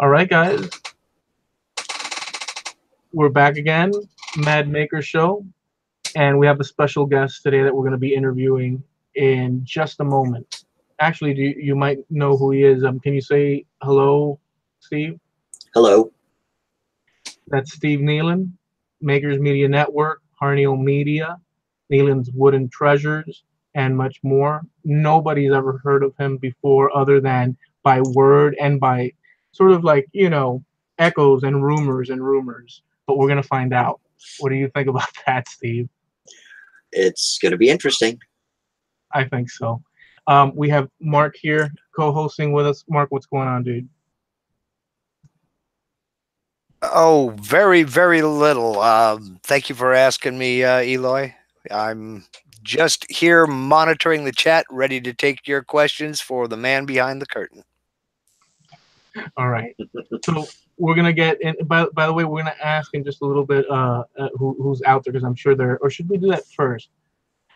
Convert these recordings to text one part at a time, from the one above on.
All right, guys, we're back again, Mad Maker Show, and we have a special guest today that we're going to be interviewing in just a moment. Actually, you might know who he is. Can you say hello, Steve? Hello. That's Steve Nealon, Makers Media Network, Harneal Media, Nealon's Wooden Treasures, and much more. Nobody's ever heard of him before other than by word and by sort of like, echoes and rumors and rumors. But we're going to find out. What do you think about that, Steve? It's going to be interesting. I think so. We have Mark here co-hosting with us. Mark, what's going on, dude? Oh, very, very little. Thank you for asking me, Eloy. I'm just here monitoring the chat, ready to take your questions for the man behind the curtain. All right. So we're gonna get in. By the way, we're gonna ask in just a little bit who's out there, because I'm sure they're. Or should we do that first?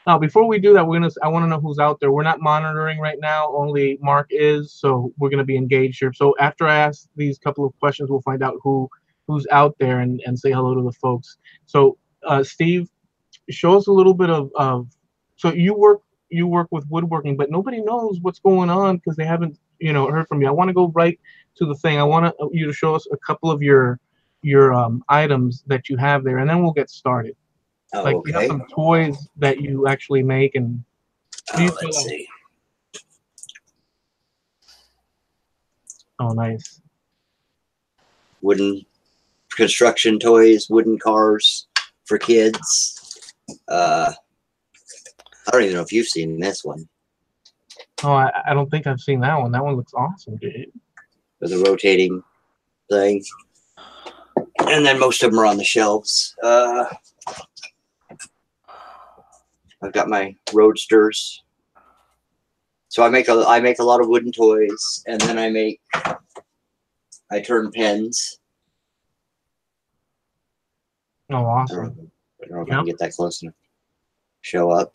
Now, before we do that, I want to know who's out there. We're not monitoring right now. Only Mark is, so we're gonna be engaged here. So after I ask these couple of questions, we'll find out who's out there and say hello to the folks. So Steve, show us a little bit of. So you work with woodworking, but nobody knows what's going on because they haven't heard from you. I want to go right to the thing. I want you to show us a couple of your items that you have there, and then we'll get started. Oh, like okay. you have some toys that you actually make, and let's see. Oh, nice. Wooden construction toys, wooden cars for kids. I don't even know if you've seen this one. Oh, I don't think I've seen that one. That one looks awesome, dude. With a rotating thing. And then most of them are on the shelves. I've got my roadsters. So I make a lot of wooden toys, and then I turn pens. Oh, awesome. I don't know if I can get that close enough to show up.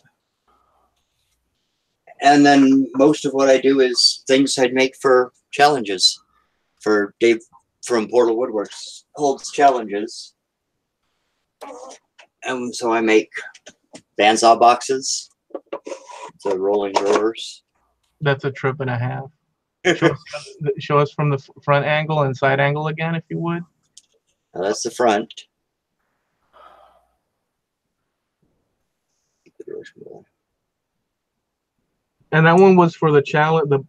And then most of what I do is things I'd make for challenges. For Dave from Portal Woodworks holds challenges. And so I make bandsaw boxes. So rolling drawers. That's a trip and a half. Show us from the front angle and side angle again, if you would. Now that's the front. And that one was for the challenge, the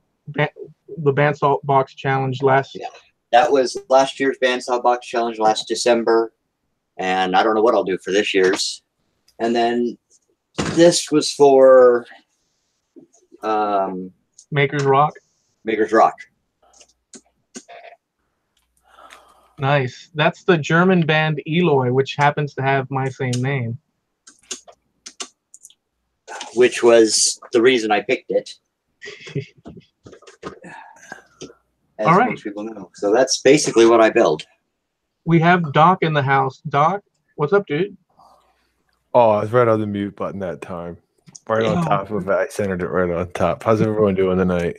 bandsaw box challenge last. Yeah, that was last year's bandsaw box challenge last December, and I don't know what I'll do for this year's. And then this was for Maker's Rock. Maker's Rock. Nice. That's the German band Eloy, which happens to have my same name. Which was the reason I picked it. As all right. Most people know. So that's basically what I build. We have Doc in the house. Doc, what's up, dude? Oh, I was right on the mute button that time. Right on top of it. I centered it right on top. How's everyone doing tonight?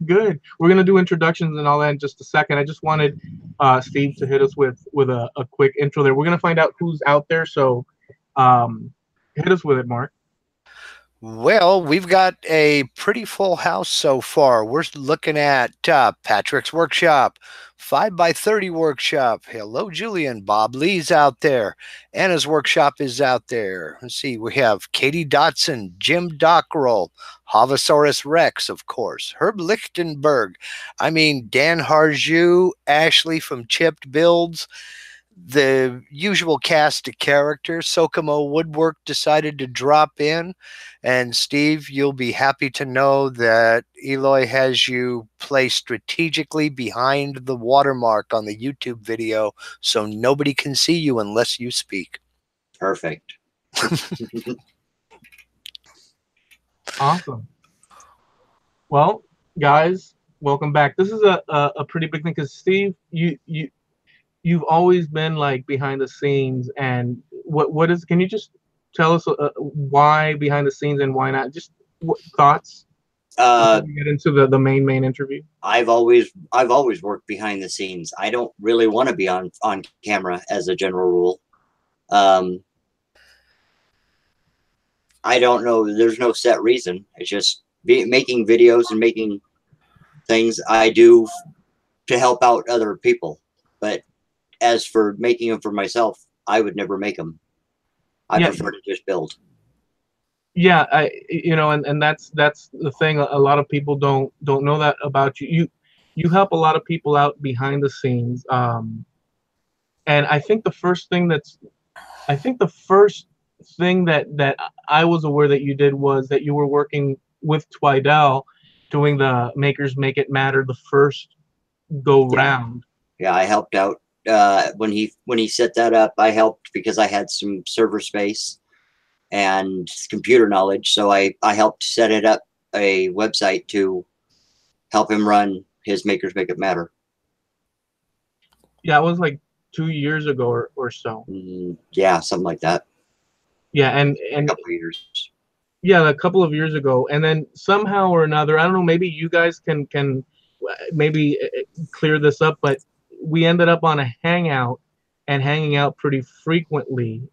Good. We're going to do introductions and all that in just a second. I just wanted Steve to hit us with a quick intro there. We're going to find out who's out there. So hit us with it, Mark. Well, we've got a pretty full house so far. We're looking at Patrick's Workshop, 5x30 Workshop. Hello, Julian. Bob Lee's out there. Anna's Workshop is out there. Let's see. We have Katie Dotson, Jim Dockrell, Havasaurus Rex, of course, Herb Lichtenberg. I mean, Dan Harju, Ashley from Chipped Builds. The usual cast of characters. Sokomo Woodwork decided to drop in, and Steve, you'll be happy to know that Eloy has you placed strategically behind the watermark on the YouTube video, so nobody can see you unless you speak. Perfect. Awesome. Well, guys, welcome back. This is a pretty big thing because Steve, you've always been like behind the scenes, and what is? Can you just tell us why behind the scenes and why not? Just thoughts. Uh, Before we get into the main interview? I've always worked behind the scenes. I don't really want to be on camera as a general rule. I don't know. There's no set reason. It's just making videos and making things I do to help out other people. But as for making them for myself, I would never make them. I prefer to just build. Yeah, and that's the thing. A lot of people don't know that about you. You help a lot of people out behind the scenes. And I think the first thing that I was aware that you did was that you were working with Twidell, doing the Makers Make It Matter the first go round. Yeah, I helped out when he set that up. I helped because I had some server space and computer knowledge, so I helped set it up, a website to help him run his Makers Make It Matter. Yeah, it was like 2 years ago or so. Yeah, something like that. Yeah, and a couple of years. Yeah, a couple of years ago, and then somehow or another, I don't know, maybe you guys can maybe clear this up, but we ended up on a hangout and hanging out pretty frequently.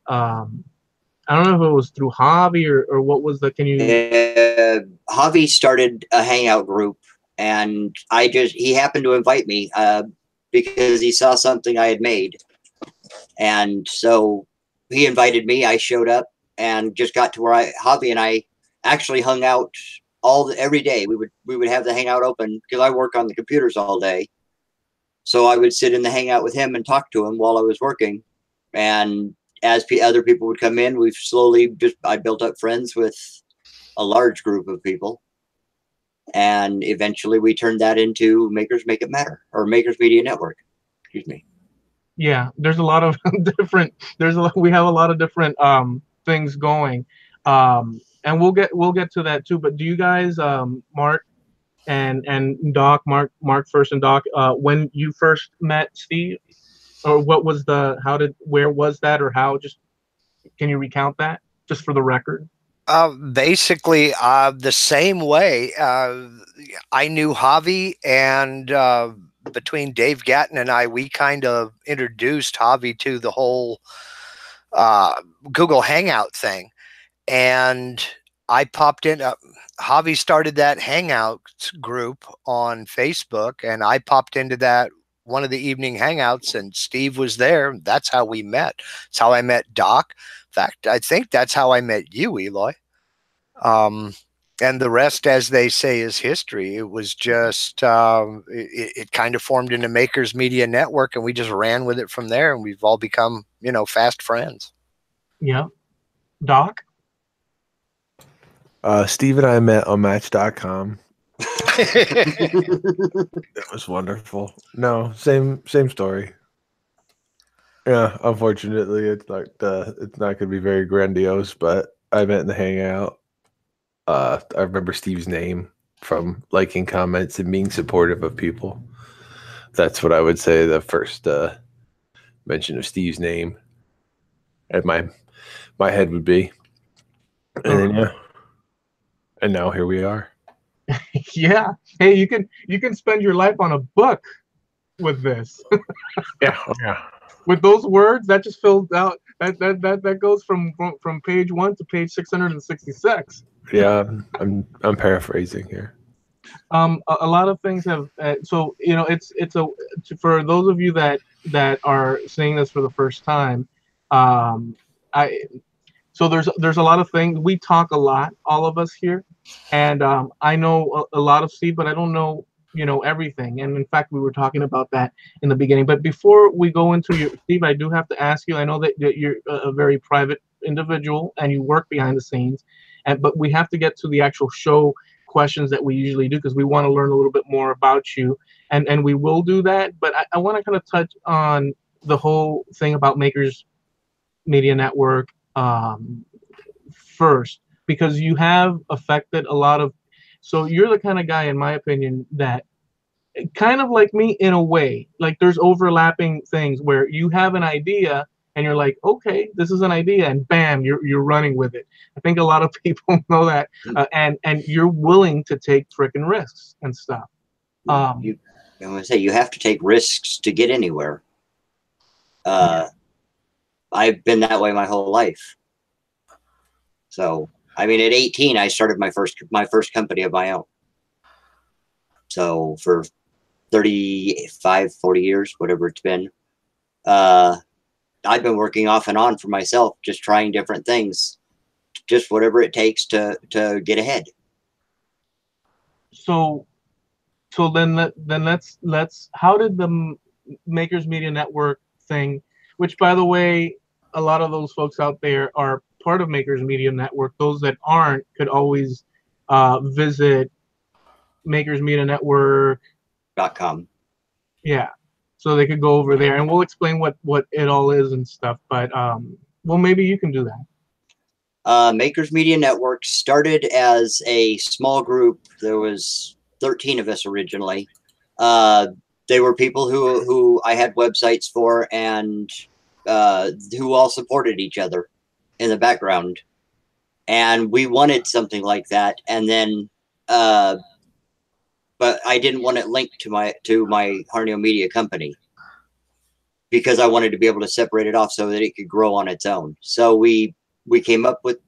I don't know if it was through Javi or what was the, can you? Javi started a hangout group, and he happened to invite me because he saw something I had made. And so he invited me, I showed up, and just got to where Javi and I actually hung out every day. We would have the hangout open because I work on the computers all day. So I would sit in the hangout with him and talk to him while I was working. And as other people would come in, we've slowly I built up friends with a large group of people. And eventually we turned that into Makers Make It Matter, or Makers Media Network. Excuse me. Yeah, there's a lot of different, we have a lot of different things going. And we'll get to that too. But do you guys, Mark and Doc, Mark first and Doc, when you first met Steve, or what was where was that, or how, just can you recount that just for the record? Basically, the same way. I knew Javi, and between Dave Gatton and I, we kind of introduced Javi to the whole Google Hangout thing. And I popped in. Javi started that Hangout group on Facebook, and I popped into that one of the evening hangouts, and Steve was there. That's how we met. That's how I met Doc. In fact, I think that's how I met you, Eloy. And the rest, as they say, is history. It was just, it kind of formed into Makers Media Network, and we just ran with it from there, and we've all become, fast friends. Yeah. Doc? Steve and I met on Match.com. That was wonderful. No, same story. Yeah, unfortunately, it's not going to be very grandiose, but I met in the hangout. I remember Steve's name from liking comments and being supportive of people. That's what I would say the first mention of Steve's name at my head would be. And then, yeah. And now here we are. Yeah. Hey, you can spend your life on a book with this. Yeah. Yeah. With those words, that just fills out that goes from page 1 to page 666. Yeah, I'm paraphrasing here. A lot of things have so it's for those of you that are seeing this for the first time. So there's a lot of things. We talk a lot, all of us here, and I know a lot of Steve, but I don't know everything. And in fact, we were talking about that in the beginning. But before we go into Steve, I do have to ask you. I know that you're a very private individual and you work behind the scenes, but we have to get to the actual show questions that we usually do because we want to learn a little bit more about you, and we will do that. But I want to kind of touch on the whole thing about Makers Media Network first, because you have affected a lot of, so you're the kind of guy, in my opinion, that kind of like me in a way, like there's overlapping things where you have an idea and you're like, okay, this is an idea, and bam, you're running with it. I think a lot of people know that, and you're willing to take freaking risks and stuff. I'm gonna say you have to take risks to get anywhere. I've been that way my whole life. So, I mean, at 18, I started my first company of my own. So for 35, 40 years, whatever it's been, I've been working off and on for myself, just trying different things, just whatever it takes to get ahead. So then let's how did the Makers Media Network thing, which by the way, a lot of those folks out there are part of Makers Media Network. Those that aren't could always visit Makers Media Network.com. Yeah, so they could go over there, and we'll explain what it all is and stuff. But well, maybe you can do that. Makers Media Network started as a small group. There was 13 of us originally. They were people who I had websites for, and who all supported each other in the background. And we wanted something like that. And then, but I didn't want it linked to my Harneal Media company, because I wanted to be able to separate it off so that it could grow on its own. So we came up with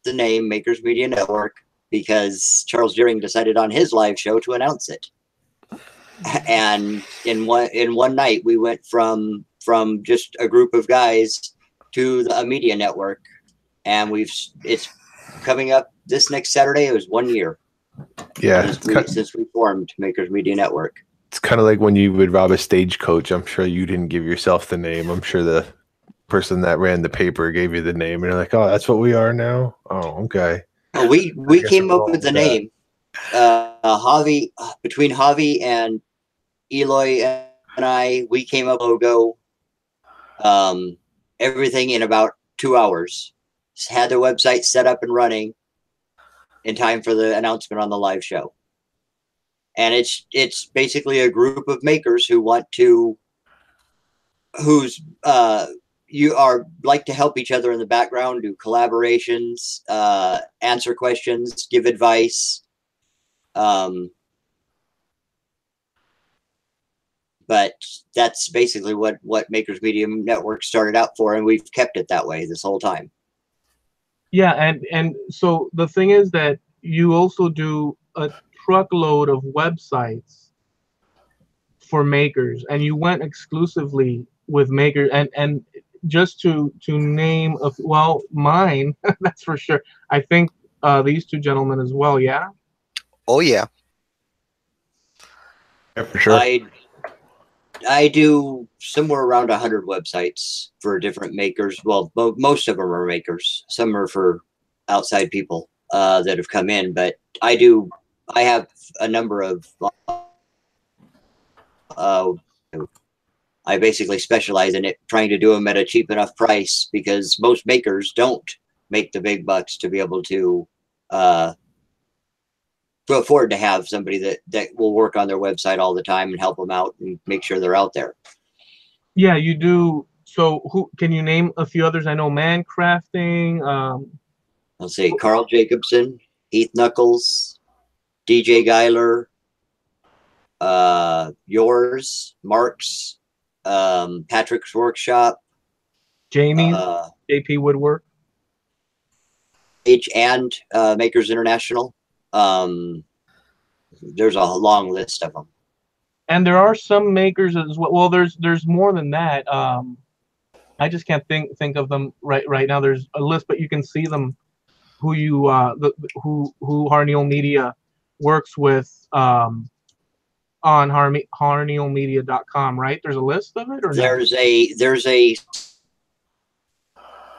the name Makers Media Network because Charles Deering decided on his live show to announce it. And in one night, we went from just a group of guys to a media network, and it's coming up this next Saturday. It was 1 year. Yeah, since we formed Makers Media Network. It's kind of like when you would rob a stagecoach. I'm sure you didn't give yourself the name. I'm sure the person that ran the paper gave you the name, and you're like, oh, that's what we are now. Oh, okay. We came up with the name. Javi, between Javi and Eloy and I, we came up with a logo, everything in about 2 hours. Had the website set up and running in time for the announcement on the live show. And it's basically a group of makers who like to help each other in the background, do collaborations, answer questions, give advice. But that's basically what Makers Media Network started out for, and we've kept it that way this whole time. Yeah, and so the thing is that you also do a truckload of websites for makers, and you went exclusively with makers, and just to name mine, that's for sure. I think these two gentlemen as well. Yeah. Oh yeah. Yeah, for sure. I do somewhere around 100 websites for different makers. Well, most of them are makers. Some are for outside people that have come in, but I have a number of. I basically specialize in it, trying to do them at a cheap enough price, because most makers don't make the big bucks to be able to afford to have somebody that will work on their website all the time and help them out and make sure they're out there. Yeah, you do. So who can you name a few others? I know Man Crafting. I'll say Carl Jacobson, Heath Knuckles, DJ Geiler, yours, Mark's, Patrick's Workshop, Jamie, JP Woodwork, and Makers International. There's a long list of them. And there are some makers as well. Well, there's more than that. I just can't think of them right now. There's a list, but you can see them. Who who Harneal Media works with on harnealmedia.com, right? There's a list of it, or there's a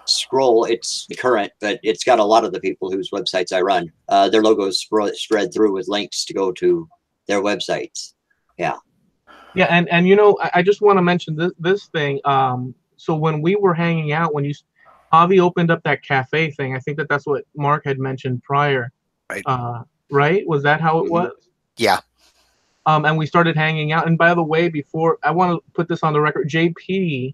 scroll. It's current, but it's got a lot of the people whose websites I run. Their logos spread through with links to go to their websites. Yeah. Yeah, and you know, I just want to mention this thing. So when we were hanging out, when Javi opened up that cafe thing, I think that's what Mark had mentioned prior. Right. Right? Was that how it was? Yeah. And we started hanging out. And by the way, before I want to put this on the record, JP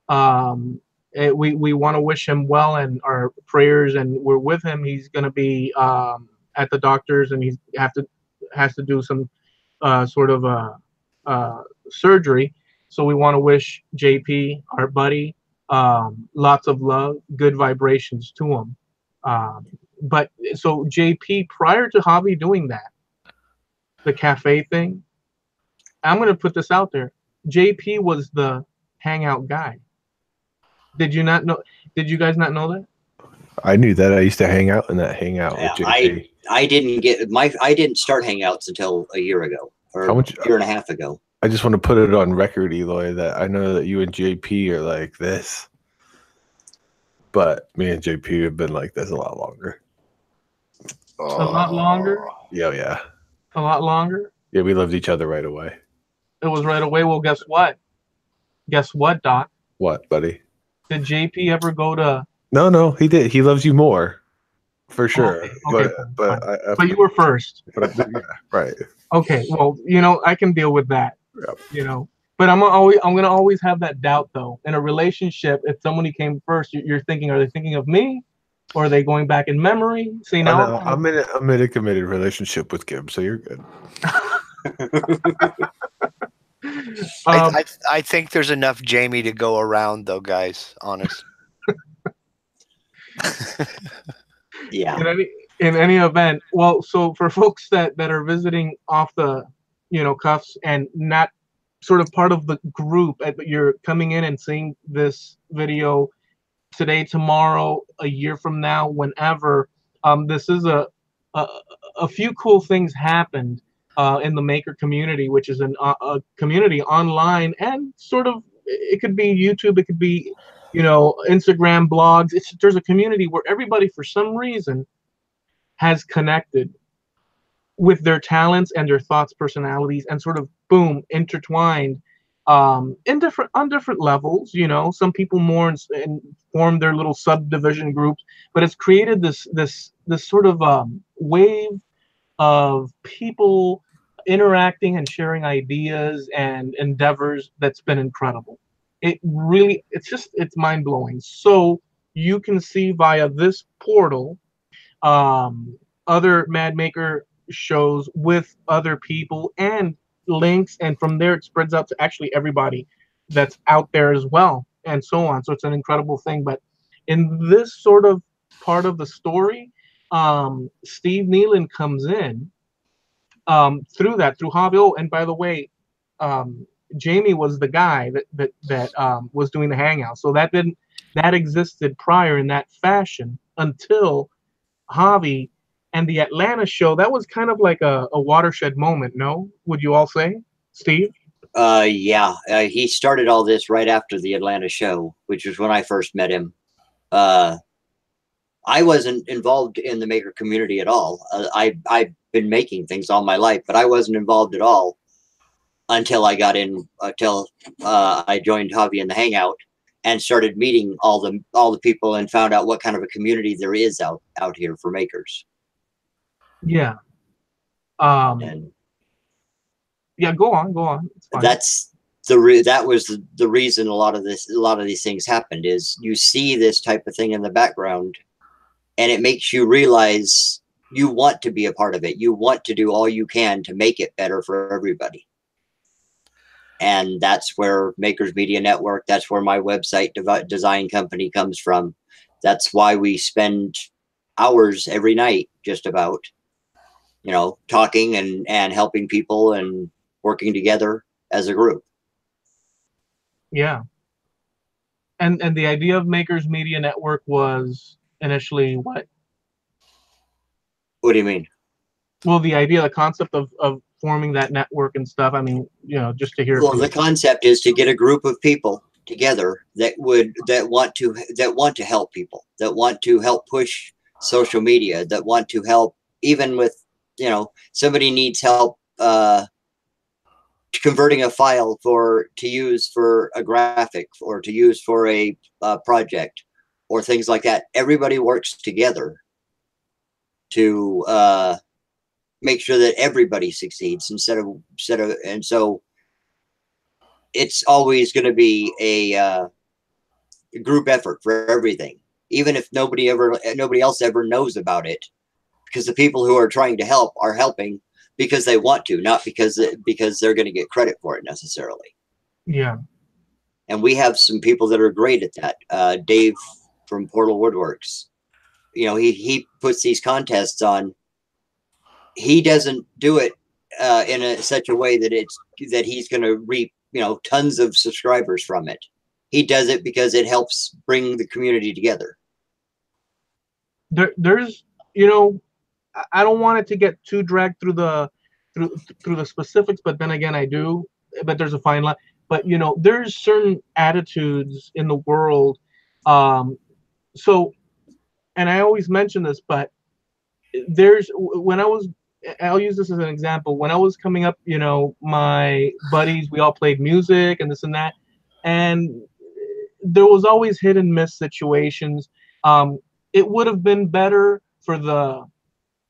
We want to wish him well and our prayers, and we're with him. He's going to be at the doctor's, and has to do some sort of surgery. So we want to wish JP, our buddy, lots of love, good vibrations to him. But so JP, prior to Javi doing that, the cafe thing, I'm going to put this out there. JP was the hangout guy. Did you not know? Did you guys not know that? I knew that. I used to hang out in that hangout with JP. I didn't start hangouts until a year ago, or a year and a half ago. I just want to put it on record, Eloy, that I know that you and JP are like this, but me and JP have been like this a lot longer. A lot longer? Yeah. A lot longer? Yeah, we loved each other right away. It was right away. Well, guess what? Guess what, Doc? What, buddy? Did JP ever go to... No, he did. He loves you more, for sure. Okay, but you were first. Yeah, right. Okay, well, I can deal with that. Yep. But I'm gonna always have that doubt, though. In a relationship, if somebody came first, you're thinking, are they thinking of me, or are they going back in memory? See, now I'm in a committed relationship with Kim, so you're good. I think there's enough Jamie to go around, though, guys. Honest. Yeah. In any event, well, so for folks that are visiting off the cuffs and not sort of part of the group, you're coming in and seeing this video today, tomorrow, a year from now, whenever. This is a few cool things happened in the maker community, which is a community online, and sort of, it could be YouTube, it could be Instagram, blogs. There's a community where everybody, for some reason, has connected with their talents and their thoughts, personalities, and sort of boom, intertwined on different levels. Some people more and form their little subdivision groups, but it's created this sort of wave of people interacting and sharing ideas and endeavors that's been incredible. It's mind-blowing. So you can see via this portal other Mad Maker shows with other people and links, and from there it spreads out to actually everybody that's out there as well, and so on. So it's an incredible thing. But in this sort of part of the story, Steve Nealon comes in through Javi. Oh, and by the way, Jamie was the guy that was doing the hangout. So that existed prior in that fashion until Javi and the Atlanta show. That was kind of like a watershed moment, no? Would you all say, Steve? Yeah. He started all this right after the Atlanta show, which was when I first met him. I wasn't involved in the maker community at all. I've been making things all my life, but I wasn't involved at all until I joined Javi in the hangout and started meeting all the people and found out what kind of a community there is out here for makers. Yeah. And yeah, go on. It's fine. That was the reason a lot of these things happened, is you see this type of thing in the background and it makes you realize you want to be a part of it. You want to do all you can to make it better for everybody. And that's where Makers Media Network, that's where my website design company comes from. That's why we spend hours every night just about, talking and helping people and working together as a group. Yeah. And the idea of Makers Media Network was initially what? What do you mean? Well, the concept of forming that network and stuff. I mean, just to hear. Well, the concept is to get a group of people together that want to help people, that want to help push social media, that want to help, even with, somebody needs help converting a file to use for a graphic or to use for a project or things like that. Everybody works together to make sure that everybody succeeds and so it's always going to be group effort for everything, even if nobody else ever knows about it, because the people who are trying to help are helping because they want to, not because they're going to get credit for it necessarily. Yeah. And we have some people that are great at that. Dave from Portal Woodworks, he puts these contests on. He doesn't do it in such a way that he's going to reap tons of subscribers from it. He does it because it helps bring the community together. There's I don't want it to get too dragged through the specifics, but then again I do. But there's a fine line. But there's certain attitudes in the world. So, and I always mention this, but I'll use this as an example. When I was coming up, my buddies, we all played music and this and that, and there was always hit and miss situations. It would have been better for the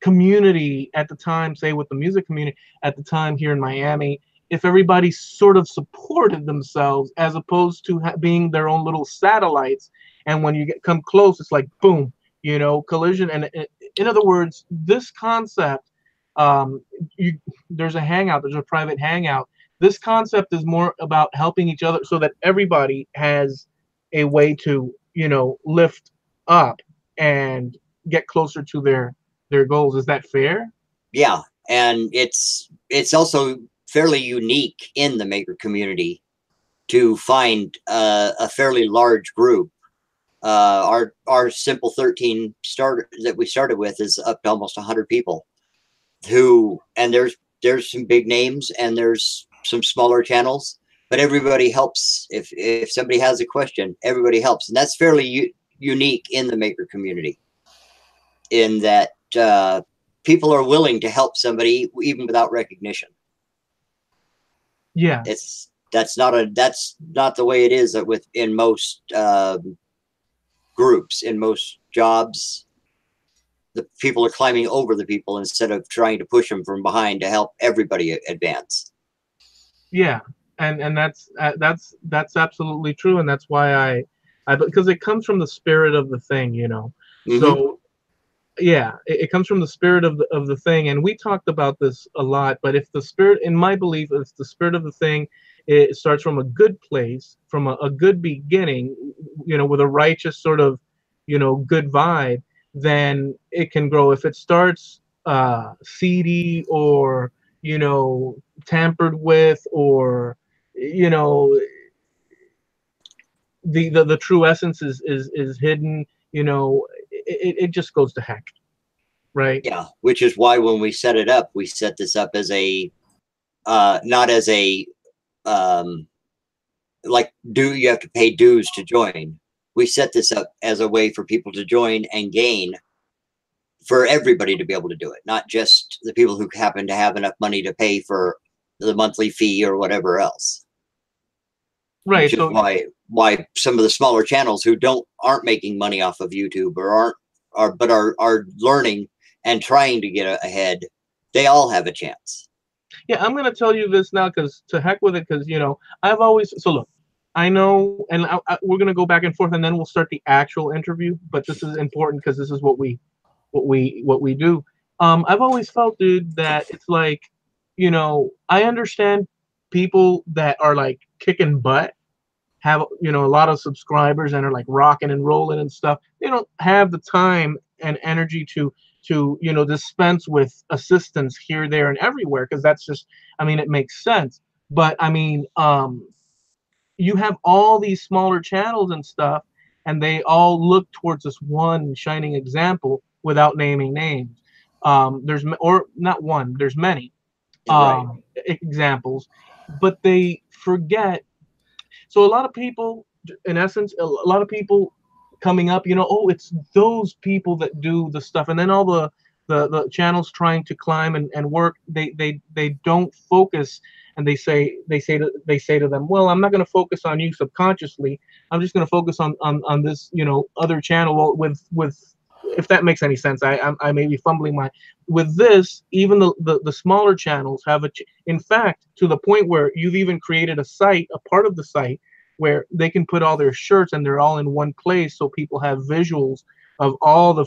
community at the time, say with the music community at the time here in Miami, if everybody sort of supported themselves as opposed to being their own little satellites. And when you come close, it's like boom, collision. And in other words, this concept, there's a private hangout. This concept is more about helping each other so that everybody has a way to, lift up and get closer to their goals. Is that fair? Yeah, and it's also fairly unique in the maker community to find a fairly large group. Our simple 13 starter that we started with is up to almost 100 people. And there's some big names and there's some smaller channels, but everybody helps. If somebody has a question, everybody helps, and that's fairly unique in the maker community. In that people are willing to help somebody even without recognition. Yeah, that's not the way it is in most groups, in most jobs. The people are climbing over the people instead of trying to push them from behind to help everybody advance. Yeah, and that's absolutely true, and that's why I because it comes from the spirit of the thing, Mm-hmm. So yeah, it comes from the spirit of the thing, and we talked about this a lot. But if the spirit, in my belief, if the spirit of the thing, it starts from a good place, from a good beginning, with a righteous sort of, good vibe, then it can grow. If it starts seedy or tampered with, or the true essence is hidden, it just goes to heck, right? Yeah, which is why when we set this up as a not as a you have to pay dues to join. We set this up as a way for people to join and gain, for everybody to be able to do it, not just the people who happen to have enough money to pay for the monthly fee or whatever else. Right. Which is why some of the smaller channels who aren't making money off of YouTube or are learning and trying to get ahead, they all have a chance. Yeah, I'm gonna tell you this now, because to heck with it, because I've always look, I know, and we're gonna go back and forth, and then we'll start the actual interview. But this is important because this is what we do. I've always felt, dude, that it's like, I understand people that are like kicking butt, have a lot of subscribers and are like rocking and rolling and stuff. They don't have the time and energy to dispense with assistance here, there, and everywhere, because that's just, it makes sense. But you have all these smaller channels and stuff, and they all look towards this one shining example without naming names. There's many Right. examples, but they forget. So a lot of people, in essence, a lot of people coming up, it's those people that do the stuff, and then all the channels trying to climb and work, they don't focus, and they say to them, well, I'm not going to focus on you subconsciously. I'm just going to focus on this other channel. Well, with if that makes any sense, I may be fumbling with this. Even the smaller channels have in fact, to the point where you've even created a part of the site where they can put all their shirts and they're all in one place, so people have visuals of all the,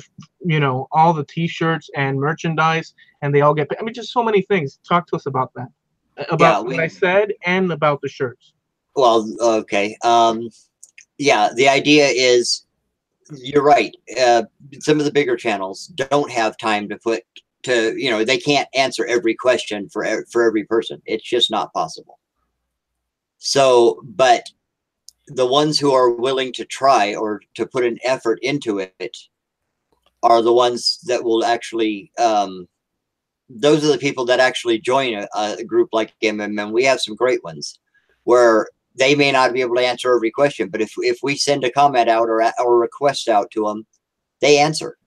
all the T-shirts and merchandise, and they all get. I mean, just so many things. Talk to us about that, about what I said, and about the shirts. Well, okay. Yeah, the idea is, you're right. Some of the bigger channels don't have time they can't answer every question for every person. It's just not possible. So, but the ones who are willing to try or to put an effort into it are the ones that will actually, those are the people that actually join a group like MMM. We have some great ones where they may not be able to answer every question, but if we send a comment out or a request out to them, they answer.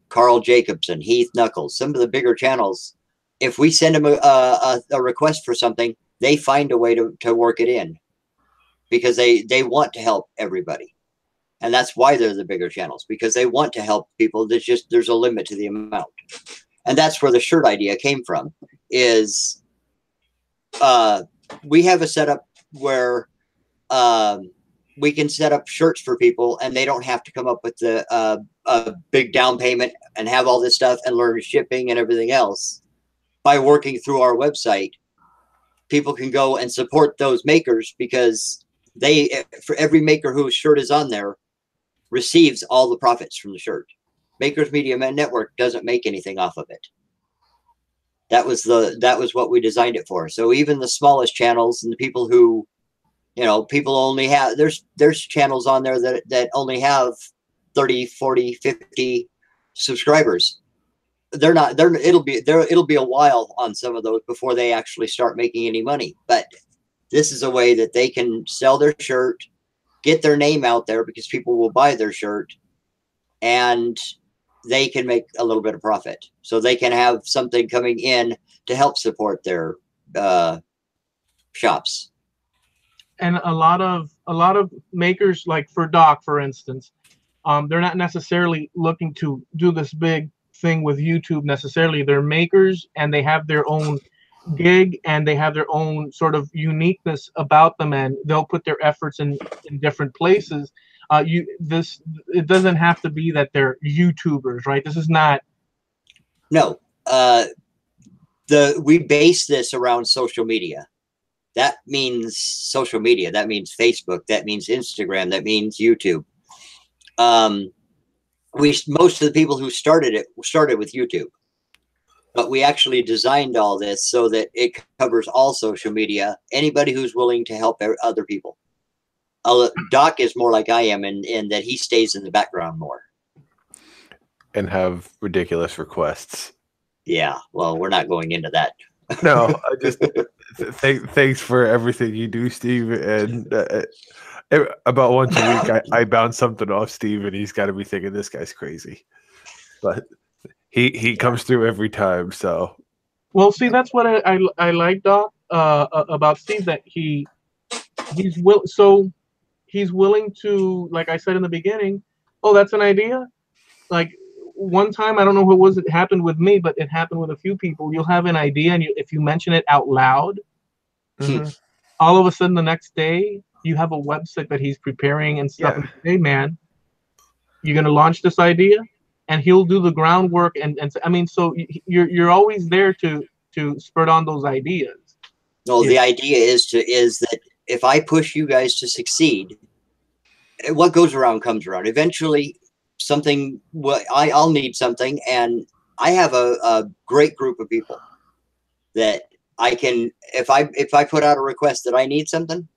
Carl Jacobson, Heath Knuckles, some of the bigger channels, if we send them a request for something, they find a way to work it in, because they want to help everybody. And that's why they're the bigger channels, because they want to help people. There's a limit to the amount. And that's where the shirt idea came from, is we have a setup where we can set up shirts for people, and they don't have to come up with a big down payment and have all this stuff and learn shipping and everything else. By working through our website, people can go and support those makers, because for every maker whose shirt is on there, receives all the profits from the shirt. Makers Media Network doesn't make anything off of it. That was what we designed it for. So even the smallest channels and the people who, people only have, there's channels on there that only have 30, 40, 50 subscribers. It'll be a while on some of those before they actually start making any money. But this is a way that they can sell their shirt, get their name out there, because people will buy their shirt, and they can make a little bit of profit. So they can have something coming in to help support their shops. And a lot of makers, like for Doc, for instance, they're not necessarily looking to do this big thing with YouTube necessarily. They're makers, and they have their own gig, and they have their own sort of uniqueness about them, and they'll put their efforts in different places. It doesn't have to be that they're YouTubers, right? This is not. No, we base this around social media. That means social media. That means Facebook. That means Instagram. That means YouTube. Most of the people who started with YouTube, but we actually designed all this so that it covers all social media. Anybody who's willing to help other people. Doc is more like I am in that he stays in the background more. And have ridiculous requests. Yeah, well, we're not going into that. No, I just thanks for everything you do, Steve. And about once a week, I bounce something off Steve, and he's got to be thinking this guy's crazy. But he comes through every time. So, well, see, that's what I like, Doc, about Steve, that he's willing to, like I said in the beginning. Oh, that's an idea. Like one time, I don't know who it was. It happened with me, but it happened with a few people. You'll have an idea, and if you mention it out loud, all of a sudden the next day you have a website that he's preparing and stuff. Yeah. Hey, man, you're gonna launch this idea, and he'll do the groundwork. And I mean, so you're always there to spur on those ideas. No, the idea is that if I push you guys to succeed, what goes around comes around. Eventually, I'll need something, and I have a great group of people that I can, if I put out a request that I need something,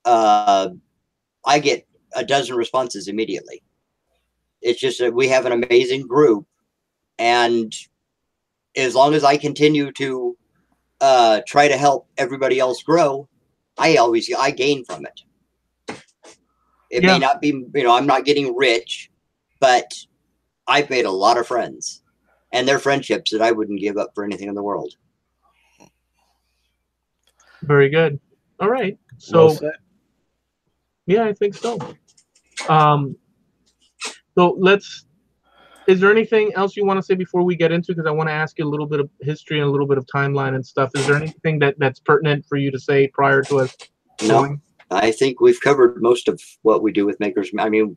I get a dozen responses immediately. It's just that we have an amazing group, and as long as I continue to try to help everybody else grow, I gain from it. It may not be, I'm not getting rich, but I've made a lot of friends, and they're friendships that I wouldn't give up for anything in the world. Very good. All right. So, yeah, I think so. So let's Is there anything else you want to say before we get into? Because I want to ask you a little bit of history and a little bit of timeline and stuff. Is there anything that's pertinent for you to say prior to us going? I think we've covered most of what we do with Makers. I mean,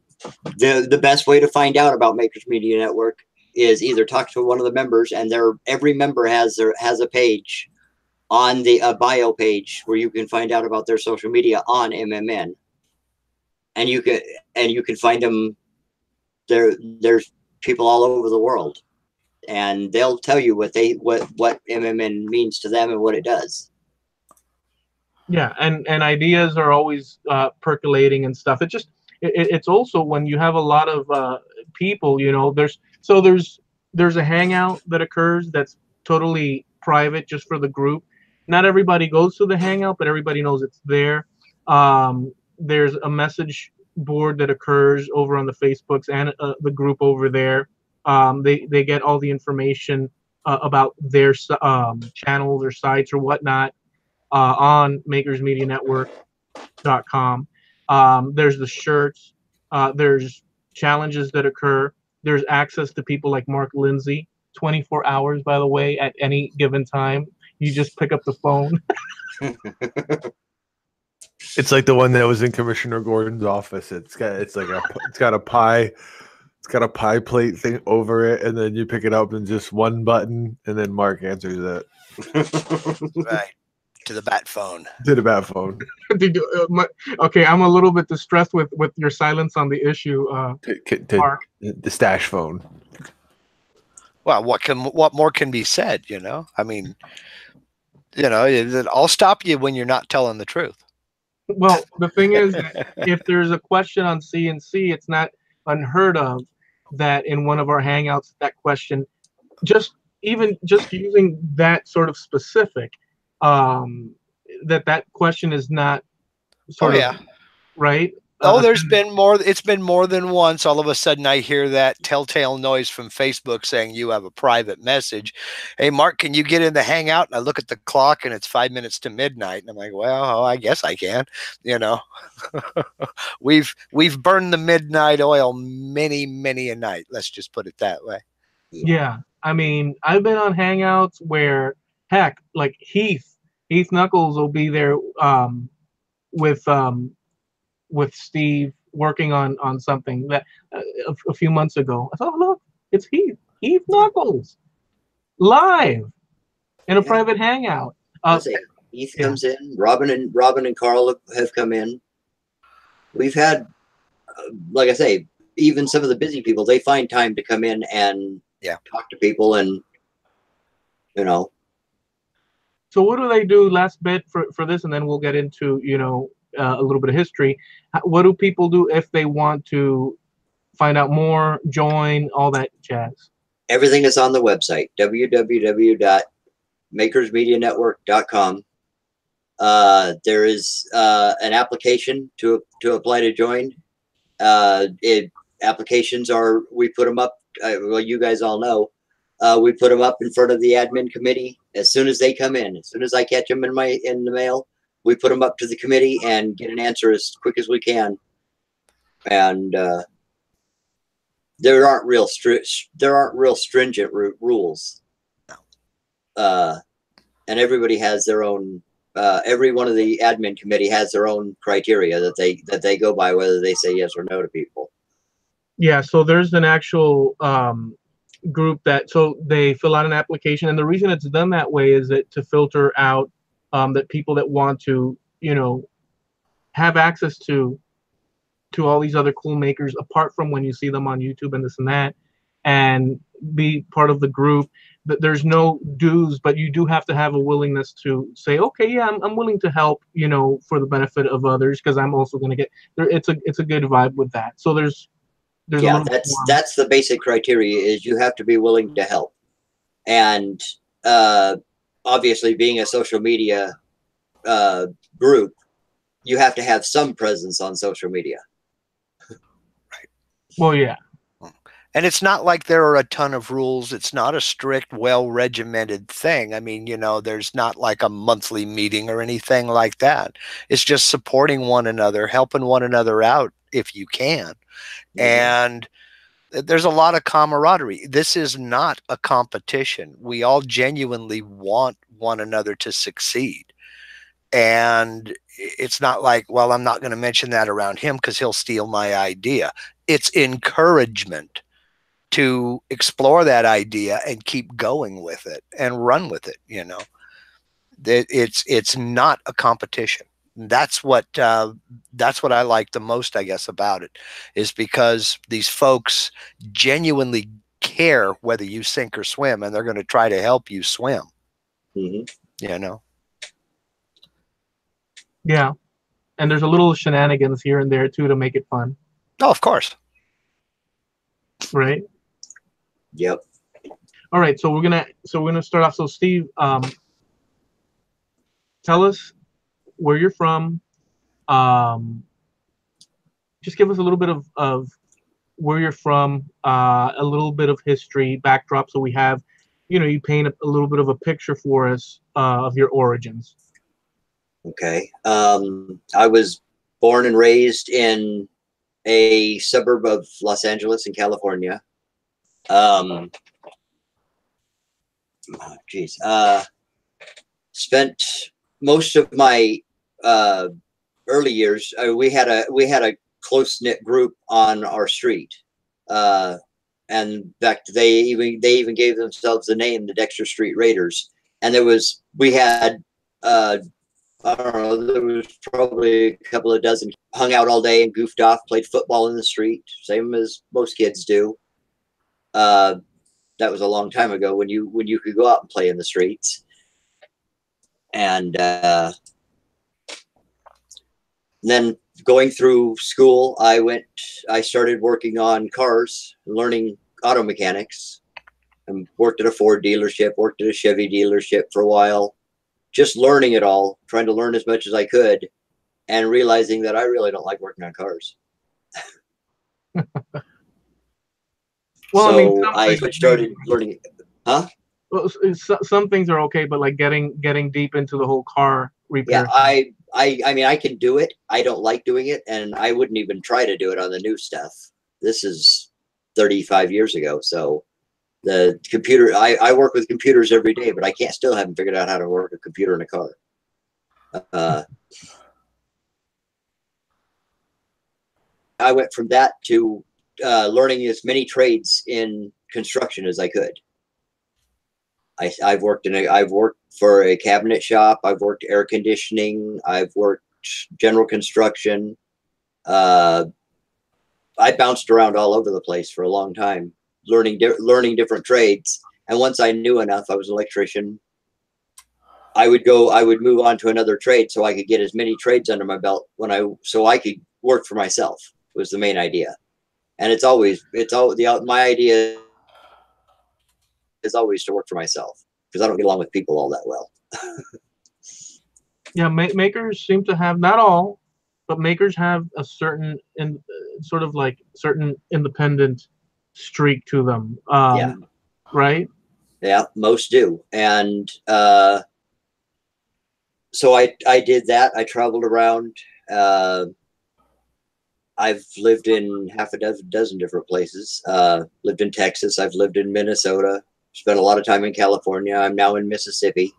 the best way to find out about Makers Media Network is either talk to one of the members, and every member has a page on the bio page where you can find out about their social media on MMN, and you can find them. There's people all over the world, and they'll tell you what MMN means to them and what it does. Yeah, and ideas are always percolating and stuff. It's also when you have a lot of people, you know, there's a hangout that occurs that's totally private just for the group. Not everybody goes to the hangout, but everybody knows it's there. There's a message board that occurs over on the Facebooks and the group over there. They get all the information about their channels or sites or whatnot on makersmedianetwork.com. There's the shirts. There's challenges that occur. There's access to people like Mark Lindsay, 24 hours, by the way, at any given time. You just pick up the phone. It's like the one that was in Commissioner Gordon's office. It's got a pie plate thing over it, and then you pick it up and just one button, and then Mark answers it. Right. To the bat phone. To the bat phone. Okay, I'm a little bit distressed with your silence on the issue, Mark. The stash phone. Well, what more can be said, you know? I mean, you know, I'll stop you when you're not telling the truth. Well, the thing is, if there's a question on CNC, it's not unheard of that in one of our hangouts, that question, just using that sort of specific, that question is not sort of right. It's been more than once. All of a sudden I hear that telltale noise from Facebook saying you have a private message. Hey, Mark, can you get in the hangout? And I look at the clock and it's 5 minutes to midnight. And I'm like, well, I guess I can, you know. We've burned the midnight oil many, many a night. Let's just put it that way. Yeah. I mean, I've been on hangouts where, heck, like Heath Knuckles will be there with Steve working on something that a few months ago. I thought, oh, look, it's Heath Knuckles live in a private hangout. Heath comes in. Robin and Carl have come in. We've had, like I say, even some of the busy people, they find time to come in and talk to people, and you know. So what do they do? Last bit for this, and then we'll get into, you know, a little bit of history. What do people do if they want to find out more, join, all that jazz? Everything is on the website, www.makersmedianetwork.com. There is an application to apply to join. Applications we put them up. Well, you guys all know. We put them up in front of the admin committee as soon as they come in. As soon as I catch them in the mail, we put them up to the committee and get an answer as quick as we can. And there aren't real stringent rules. And everybody has their own. Every one of the admin committee has their own criteria that they go by, whether they say yes or no to people. Yeah. So there's an actual group so they fill out an application, and the reason it's done that way is to filter out that people that want to, you know, have access to all these other cool makers, apart from when you see them on YouTube and this and that, and be part of the group. That there's no dues, but you do have to have a willingness to say, okay, yeah, I'm willing to help, you know, for the benefit of others, because I'm also going to get there. It's a good vibe with that. So there's that's the basic criteria, is you have to be willing to help. And obviously, being a social media group, you have to have some presence on social media. Right. Well, yeah. And it's not like there are a ton of rules. It's not a strict, well-regimented thing. I mean, you know, there's not like a monthly meeting or anything like that. It's just supporting one another, helping one another out if you can. Mm-hmm. And There's a lot of camaraderie. This is not a competition. We all genuinely want one another to succeed. And it's not like, well, I'm not going to mention that around him because he'll steal my idea. It's encouragement to explore that idea and keep going with it and run with it. You know, it's not a competition. That's what I like the most, I guess, about it, is because these folks genuinely care whether you sink or swim, and they're going to try to help you swim. Mm-hmm. You know. Yeah, and there's a little shenanigans here and there too to make it fun. Oh, of course. Right. Yep. All right, so we're gonna start off. So Steve, tell us where you're from. Just give us a little bit of where you're from, a little bit of history, backdrop, so we have, you paint a little bit of a picture for us of your origins. Okay. I was born and raised in a suburb of Los Angeles in California. Spent most of my early years. We had a close knit group on our street, and in fact, they even gave themselves the name, the Dexter Street Raiders. And we had I don't know, there was probably a couple of dozen, hung out all day and goofed off, played football in the street, same as most kids do. That was a long time ago when you could go out and play in the streets. And then going through school, I started working on cars, learning auto mechanics, and worked at a Ford dealership, worked at a Chevy dealership for a while. Just learning it all, trying to learn as much as I could, and realizing that I really don't like working on cars. Well, so I started learning. Huh? Well, some things are okay, but like getting deep into the whole car repair. Yeah, I mean, I can do it. I don't like doing it, and I wouldn't even try to do it on the new stuff. This is 35 years ago, so. The computer, I work with computers every day, but I haven't figured out how to work a computer in a car. I went from that to learning as many trades in construction as I could. I've worked for a cabinet shop. I've worked air conditioning. I've worked general construction. I bounced around all over the place for a long time, learning different trades. And once I knew enough, I was an electrician. I would move on to another trade so I could get as many trades under my belt so I could work for myself was the main idea. And my idea is always to work for myself because I don't get along with people all that well. Yeah, makers seem to have, not all, but makers have a certain certain independent streak to them. Yeah. Right? Yeah, most do. And so I did that. I traveled around. I've lived in half a dozen different places. Lived in Texas. I've lived in Minnesota. Spent a lot of time in California. I'm now in Mississippi.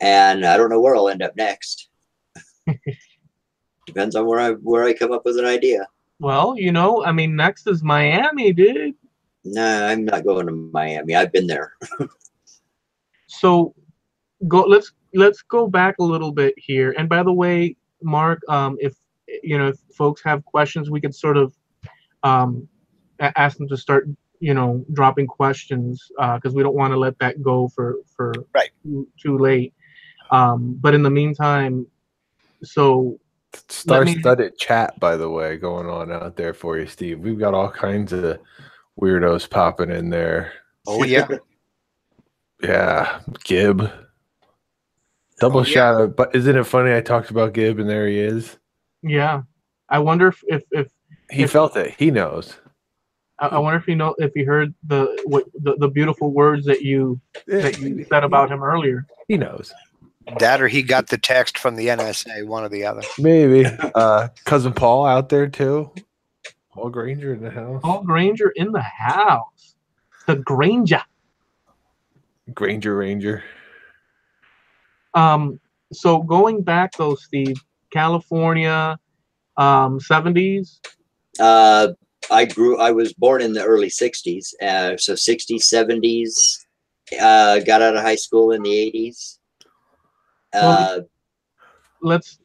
And I don't know where I'll end up next. Depends on where I come up with an idea. Well, I mean, next is Miami, dude. Nah, I'm not going to Miami. I've been there. So let's go back a little bit here. And by the way, Mark, if folks have questions, we could sort of ask them to start dropping questions because we don't want to let that go for right. too late. But in the meantime, so star-studded chat, by the way, going on out there for you, Steve. We've got all kinds of weirdos popping in there. Oh yeah. Yeah, Gib. Double shout out. But isn't it funny? I talked about Gib and there he is. Yeah. I wonder if he felt it. He knows. I wonder if he heard the beautiful words that you said about him earlier. He knows. That or he got the text from the NSA, one or the other. Maybe. Cousin Paul out there too. Paul Granger in the house. Paul Granger in the house. The Granger. Granger Ranger. So going back though, Steve, California, 70s. I was born in the early 60s. So 60s, 70s, got out of high school in the 80s. Let's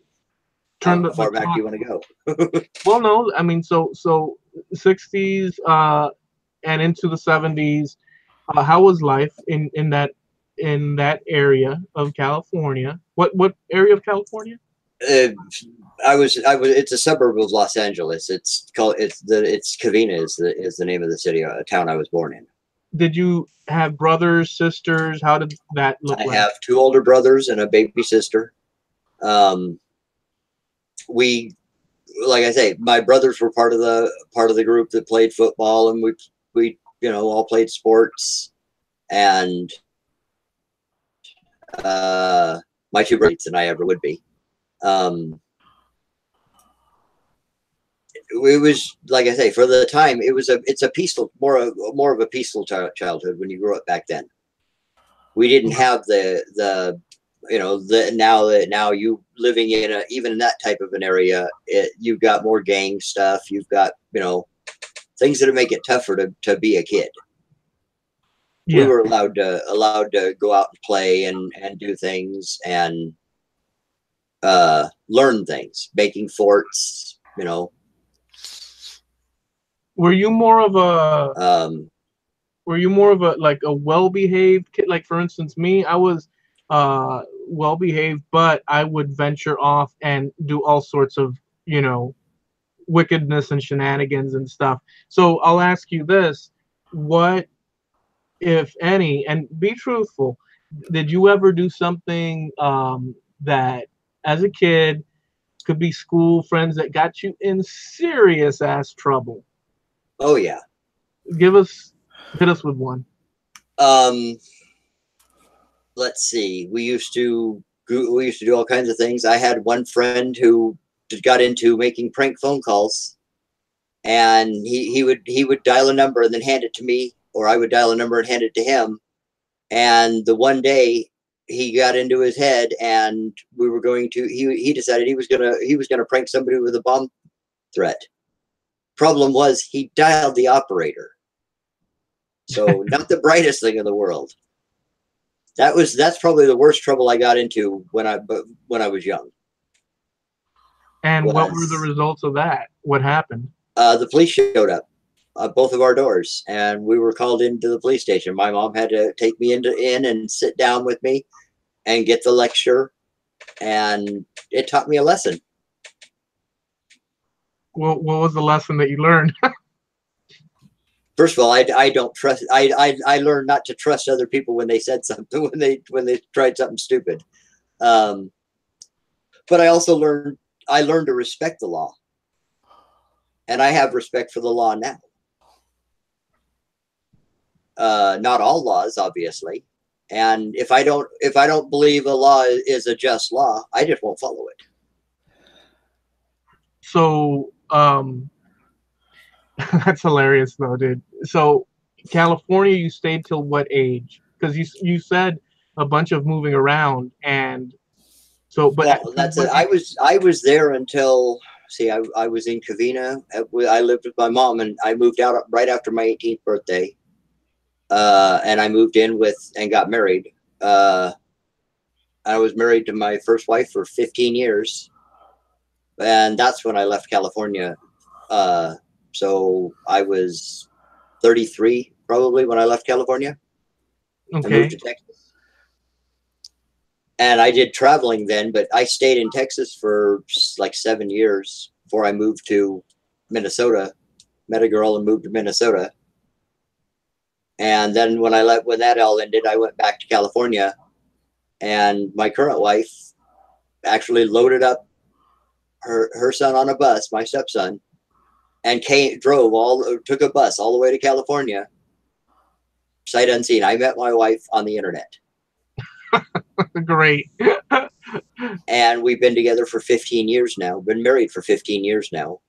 turn how far back do you want to go? Well, no, I mean, so 60s and into the 70s. How was life in that area of California? What area of California? I was. It's a suburb of Los Angeles. It's Covina is the name of the city, town I was born in. Did you have brothers, sisters? How did that look like? I have 2 older brothers and a baby sister. We, like I say, my brothers were part of the group that played football, and we all played sports, and my 2 brothers than I ever would be. It was, like I say, for the time, it's a peaceful, more of a peaceful childhood when you grew up back then. We didn't have now you living in even in that type of an area, you've got more gang stuff. You've got, things that make it tougher to be a kid. Yeah. We were allowed to go out and play and do things and learn things, making forts, Were you more of a like a well-behaved kid? Like, for instance, me, I was well-behaved, but I would venture off and do all sorts of, wickedness and shenanigans and stuff. So I'll ask you this: what, if any, and be truthful, did you ever do something that, as a kid, could be school friends that got you in serious ass trouble? Oh yeah. Hit us with one. Let's see. We used to do all kinds of things. I had one friend who got into making prank phone calls, and he would dial a number and then hand it to me, or I would dial a number and hand it to him. And the one day he got into his head, and we were going to. He decided he was gonna prank somebody with a bomb threat. Problem was, he dialed the operator. So not the brightest thing in the world. That's probably the worst trouble I got into when I was young. And what were the results of that? What happened? The police showed up, both of our doors, and we were called into the police station. My mom had to take me in and sit down with me and get the lecture, and it taught me a lesson. Well, what was the lesson that you learned? First of all, I don't trust. I learned not to trust other people when they said something, when they tried something stupid. But I also learned to respect the law, and I have respect for the law now. Not all laws, obviously, and if I don't believe a law is a just law, I just won't follow it. So, that's hilarious, though, dude. So, California, you stayed till what age? Because you said a bunch of moving around, and so. But well, that's it. I was there until. See, I was in Covina. I lived with my mom, and I moved out right after my 18th birthday. And I moved in and got married. I was married to my first wife for 15 years, and that's when I left California. So I was 33 probably when I left California. Okay. I moved to Texas. And I did traveling then, but I stayed in Texas for like 7 years before I moved to Minnesota. Met a girl and moved to Minnesota. And then when that all ended, I went back to California, and my current wife actually loaded up her son on a bus, my stepson, and took a bus all the way to California, sight unseen. I met my wife on the internet. Great. And we've been together for 15 years now. Been married for 15 years now.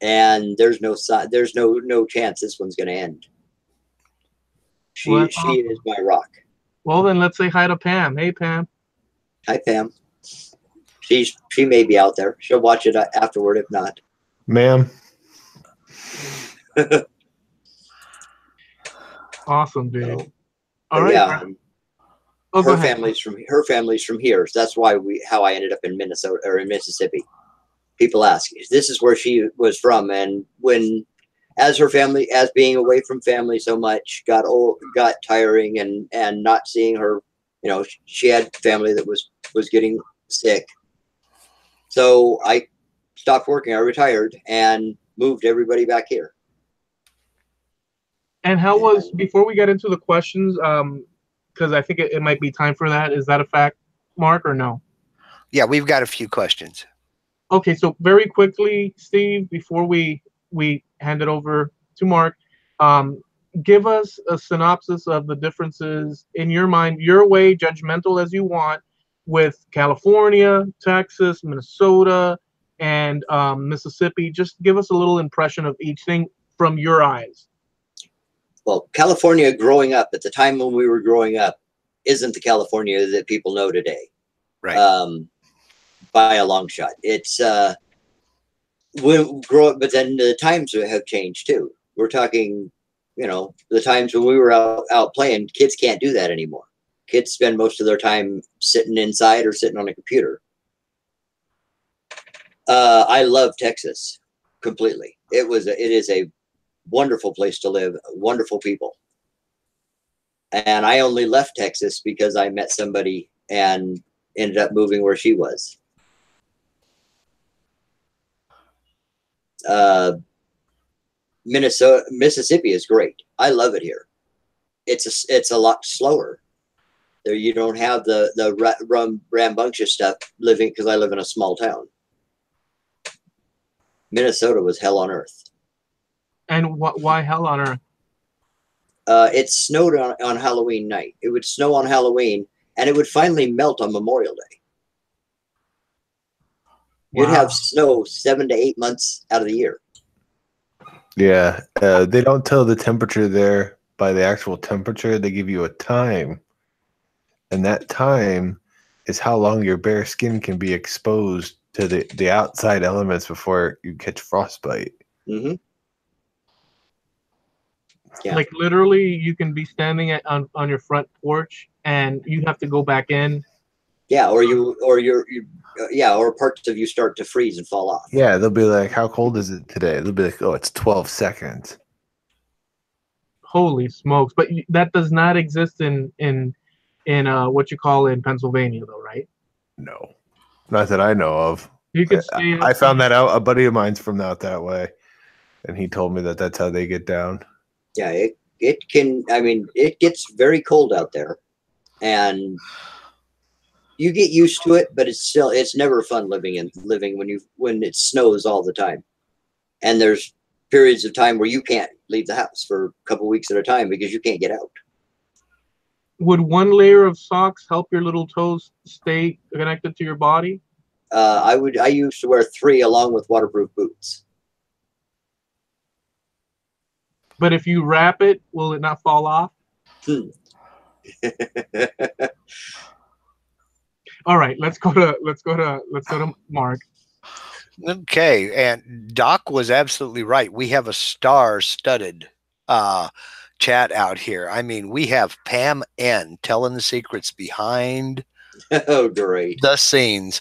and there's no chance this one's going to end. She is my rock. Well, then let's say hi to Pam. Hey, Pam. Hi, Pam. She may be out there. She'll watch it afterward if not. Ma'am. Awesome, dude. So, all right. Yeah. Her family's from here. So that's why how I ended up in Minnesota or in Mississippi. People ask, this is where she was from, and as being away from family so much got tiring, and not seeing her, she had family that was getting sick. So I stopped working. I retired and moved everybody back here. And how was, before we get into the questions, because I think it might be time for that. Is that a fact, Mark, or no? Yeah, we've got a few questions. Okay, so very quickly, Steve, before we hand it over to Mark, give us a synopsis of the differences in your mind, your way, judgmental as you want, with California, Texas, Minnesota, and Mississippi. Just give us a little impression of each thing from your eyes. Well, California growing up at the time when we were growing up isn't the California that people know today. Right. By a long shot. It's we grow up, but then the times have changed too. We're talking, the times when we were out playing, kids can't do that anymore. Kids spend most of their time sitting inside or sitting on a computer. I love Texas completely. It is a wonderful place to live, wonderful people. And I only left Texas because I met somebody and ended up moving where she was. Mississippi is great. I love it here. It's a lot slower. There you don't have the rambunctious stuff because I live in a small town. Minnesota was hell on earth. And why hell on earth? It snowed on Halloween night. It would snow on Halloween, and it would finally melt on Memorial Day. Wow. You'd have snow 7 to 8 months out of the year. Yeah, they don't tell the temperature there by the actual temperature. They give you a time, and that time is how long your bare skin can be exposed to the outside elements before you catch frostbite. Mm-hmm. Yeah. Like literally, you can be standing on your front porch, and you have to go back in. Yeah, or parts of you start to freeze and fall off. Yeah, they'll be like, "How cold is it today?" They'll be like, "Oh, it's 12 seconds." Holy smokes! But that does not exist in what you call in Pennsylvania, though, right? No, not that I know of. You could stay. I found that out. A buddy of mine's from out that way, and he told me that that's how they get down. Yeah, it can. I mean, it gets very cold out there, and you get used to it. But it's never fun living when it snows all the time, and there's periods of time where you can't leave the house for a couple weeks at a time because you can't get out. Would one layer of socks help your little toes stay connected to your body? I used to wear 3 along with waterproof boots. But if you wrap it, will it not fall off? All right, let's go to Mark. Okay, and Doc was absolutely right. We have a star-studded chat out here. I mean, we have Pam N telling the secrets behind oh, great. the scenes.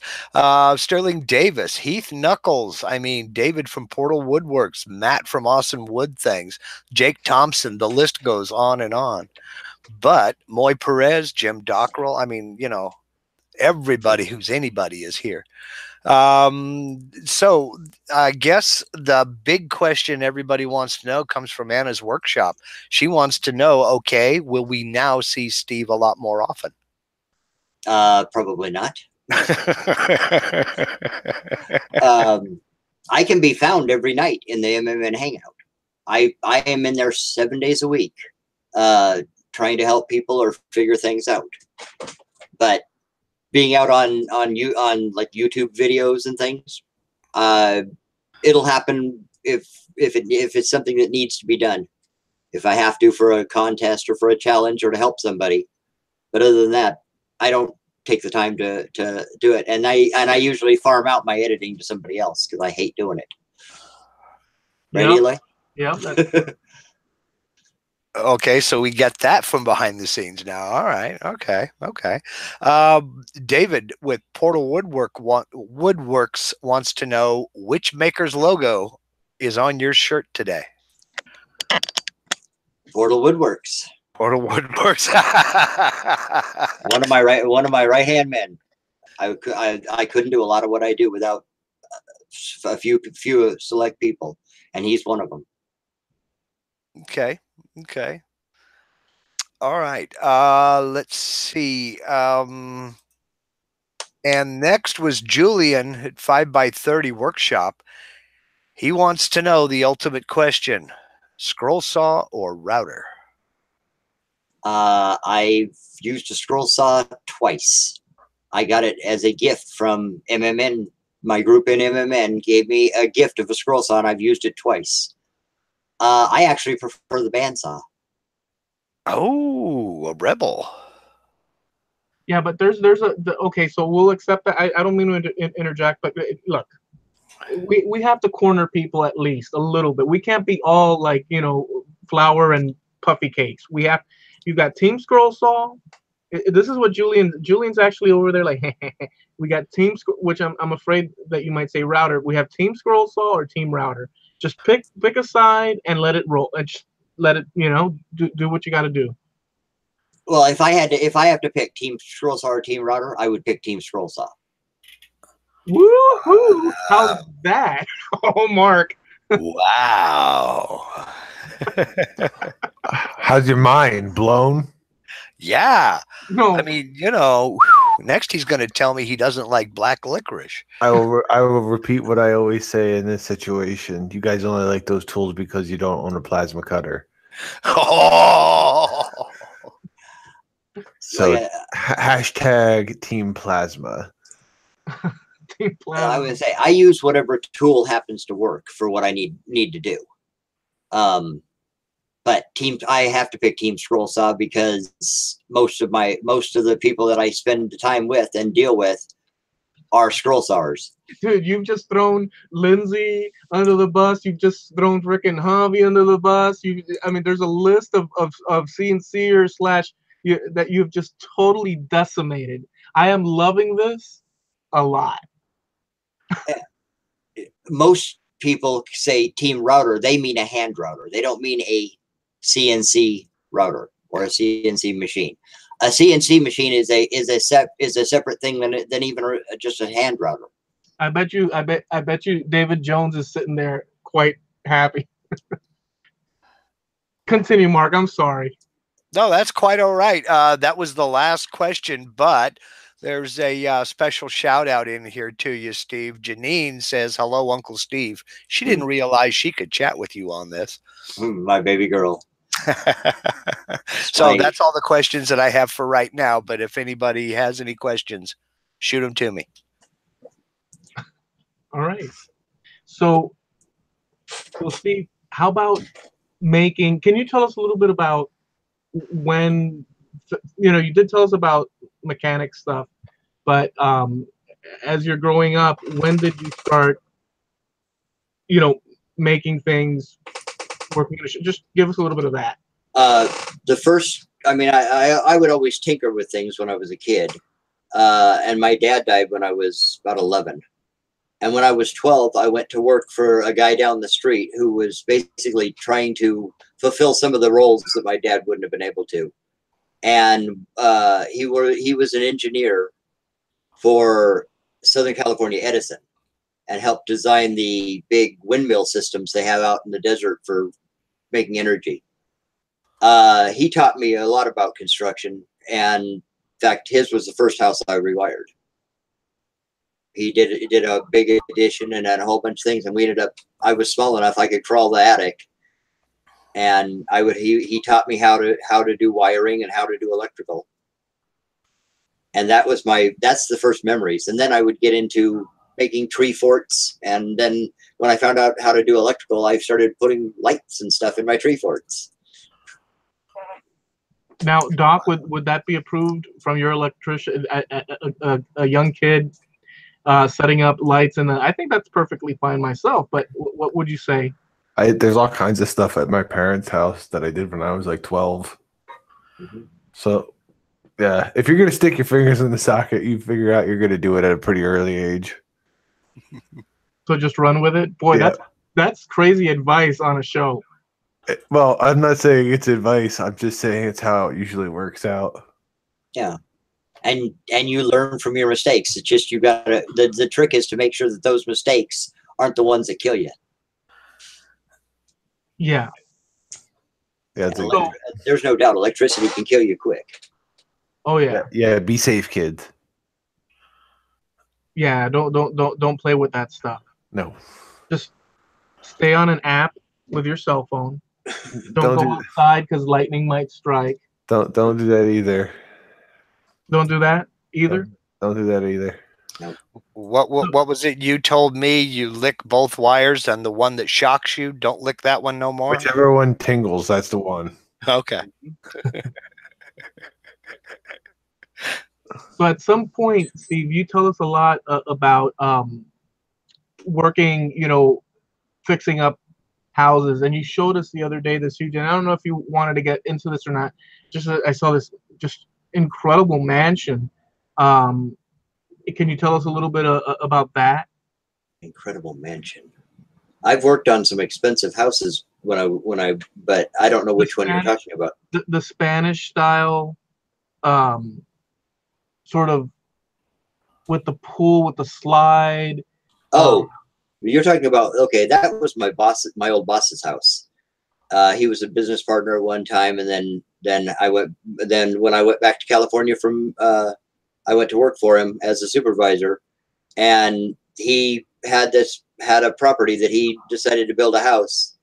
Sterling Davis, Heath Knuckles. I mean, David from Portal Woodworks, Matt from Awesome Wood Things, Jake Thompson. The list goes on and on. But Moy Perez, Jim Dockrell. I mean, everybody who's anybody is here. So I guess the big question everybody wants to know comes from Anna's workshop. She wants to know, okay, will we now see Steve a lot more often? Probably not. I can be found every night in the MMN Hangout. I am in there 7 days a week, trying to help people or figure things out. But being out on like YouTube videos and things, it'll happen if it's something that needs to be done, if I have to for a contest or for a challenge or to help somebody. But other than that, I don't take the time to do it. And I usually farm out my editing to somebody else because I hate doing it. Right, Yep. Eli? Yeah. Okay, so we get that from behind the scenes now. All right. Okay. David with Portal Woodworks wants to know which maker's logo is on your shirt today. Portal Woodworks. Portal Woodworks. one of my right hand men. I couldn't do a lot of what I do without a few select people, and he's one of them. Okay. All right. Let's see. And next was Julian at 5x30 Workshop. He wants to know the ultimate question: scroll saw or router? I've used a scroll saw twice. I got it as a gift from MMN. My group in MMN gave me a gift of a scroll saw, and I've used it twice. I actually prefer the bandsaw. Oh, a rebel. Yeah, but there's okay, so we'll accept that. I don't mean to interject, but look, we have to corner people at least a little bit. We can't be all like, flour and puffy cakes. You got Team Scroll Saw. This is what Julian's actually over there like. We got Team, which I'm afraid that you might say router. We have Team Scroll Saw or Team Router. Just pick a side and let it roll. And just let it, do what you got to do. Well, if I have to pick Team Scroll Saw or Team Router, I would pick Team Scroll Saw. Woohoo! How's that? Oh, Mark. Wow. How's your mind blown? Yeah. No. I mean, next he's going to tell me he doesn't like black licorice. I will repeat what I always say in this situation. You guys only like those tools because you don't own a plasma cutter. Oh. So hashtag Team Plasma. Team Plasma. I would say I use whatever tool happens to work for what I need to do. But I have to pick Team Scroll Saw because most of the people that I spend the time with and deal with are scroll saws. Dude, you've just thrown Lindsay under the bus. You've just thrown frickin' Javi under the bus. There's a list of CNCers that you've just totally decimated. I am loving this a lot. Most people say Team Router, they mean a hand router. They don't mean a CNC router or a CNC machine. A CNC machine is a separate thing than even just a hand router. I bet you David Jones is sitting there quite happy. Continue, Mark. I'm sorry. No, that's quite all right. That was the last question, but there's a special shout out in here to you, Steve. Janine says, hello, Uncle Steve. She didn't realize she could chat with you on this. My baby girl. So that's all the questions that I have for right now. But if anybody has any questions, shoot them to me. All right. So Steve, how about can you tell us a little bit about when, you did tell us about mechanic stuff, but as you're growing up, when did you start, making things, working? Just give us a little bit of that. The first, I would always tinker with things when I was a kid. And my dad died when I was about 11. And when I was 12, I went to work for a guy down the street who was basically trying to fulfill some of the roles that my dad wouldn't have been able to. And he was an engineer for Southern California Edison and helped design the big windmill systems they have out in the desert for making energy. He taught me a lot about construction, and in fact, his was the first house I rewired. He did a big addition and had a whole bunch of things, and I was small enough I could crawl the attic, and he taught me how to do wiring and how to do electrical. And that's the first memories. And then I would get into making tree forts, and then when I found out how to do electrical, I started putting lights and stuff in my tree forts. Now, Doc, would that be approved from your electrician? A young kid setting up lights, and I think that's perfectly fine myself. But what would you say? There's all kinds of stuff at my parents' house that I did when I was like 12. Mm-hmm. So, yeah, if you're gonna stick your fingers in the socket, you figure out you're gonna do it at a pretty early age. So just run with it, boy. Yeah. That's crazy advice on a show. Well, I'm not saying it's advice. I'm just saying it's how it usually works out. Yeah. And you learn from your mistakes. It's just the trick is to make sure that those mistakes aren't the ones that kill you. Yeah. Yeah. There's no doubt electricity can kill you quick. Oh yeah. Yeah. Be safe, kids. Yeah. Don't play with that stuff. No. Just stay on an app with your cell phone. Don't go outside because lightning might strike. Don't do that either. Don't do that either. Don't do that either. Nope. What was it you told me? You lick both wires, and the one that shocks you, don't lick that one no more? Whichever one tingles, that's the one. Okay. So at some point, Steve, you tell us a lot about working, fixing up houses, and you showed us the other day this huge, and I don't know if you wanted to get into this or not. Just I saw this just incredible mansion. Can you tell us a little bit about that? Incredible mansion. I've worked on some expensive houses but I don't know which one you're talking about. The Spanish style, sort of with the pool with the slide. Oh, you're talking about, okay, that was my old boss's house. He was a business partner at one time, and then when I went back to California I went to work for him as a supervisor, and he had a property that he decided to build a house,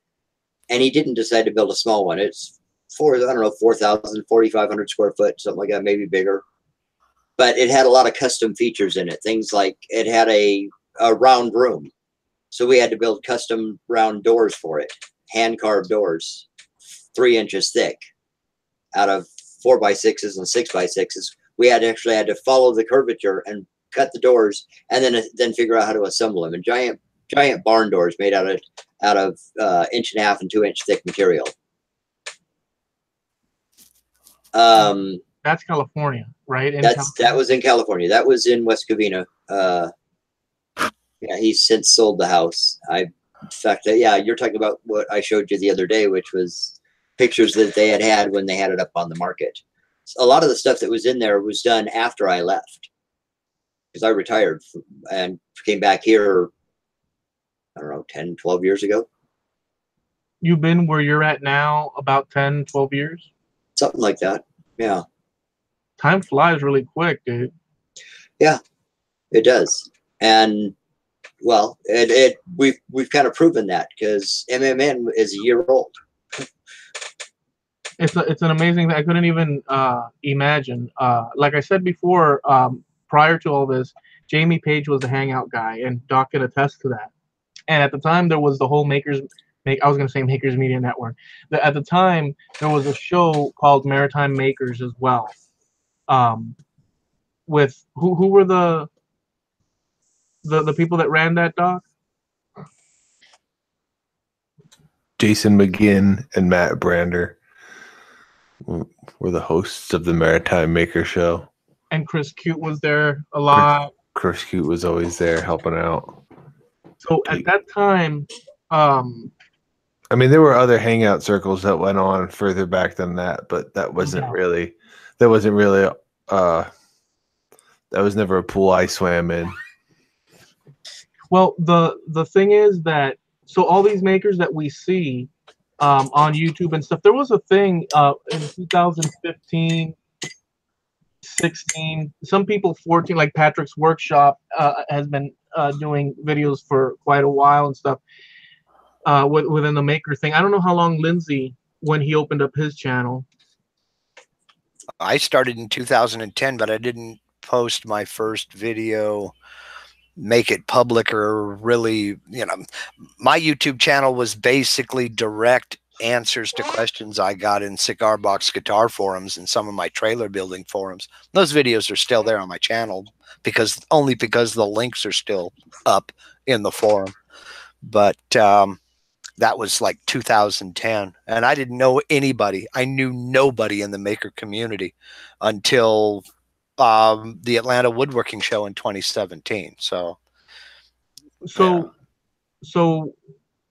and he didn't decide to build a small one. It's 4,000, 4,500 square foot, something like that, maybe bigger. But it had a lot of custom features in it. Things like it had a round room. So we had to build custom round doors for it, hand carved doors, 3 inches thick, out of 4x6s and 6x6s. We actually had to follow the curvature and cut the doors, and then figure out how to assemble them. And giant barn doors made out of 1.5 inch and 2 inch thick material. That's California, right? That was in California. That was in West Covina. Yeah, he's since sold the house. In fact, yeah, you're talking about what I showed you the other day, which was pictures that they had when they had it up on the market. A lot of the stuff that was in there was done after I left, because I retired and came back here, I don't know, 10, 12 years ago. You've been where you're at now about 10, 12 years? Something like that, yeah. Time flies really quick, dude. Yeah, it does. And well, we've kind of proven that, because MMN is a year old. It's an amazing thing. I couldn't even imagine. Like I said before, prior to all this, Jamie Page was the Hangout guy, and Doc can attest to that. And at the time, there was the whole Makers Media Network. At the time, there was a show called Maritime Makers as well. With who were the people that ran that, Doc? Jason McGinn and Matt Brander were the hosts of the Maritime Maker Show. And Chris Cute was there a lot. Chris Cute was always there helping out. So at that time, I mean, there were other hangout circles that went on further back than that, but that was never a pool I swam in. Well, the thing is that, so all these makers that we see on YouTube and stuff, there was a thing in 2015, 16, some people 14, like Patrick's Workshop has been doing videos for quite a while and stuff within the maker thing. I don't know how long Lindsay, when he opened up his channel. I started in 2010, but I didn't post my first video make it public or really, my YouTube channel was basically direct answers to questions I got in cigar box guitar forums and some of my trailer building forums. Those videos are still there on my channel because the links are still up in the forum. But that was like 2010, and I didn't know anybody. I knew nobody in the maker community until the Atlanta Woodworking Show in 2017. So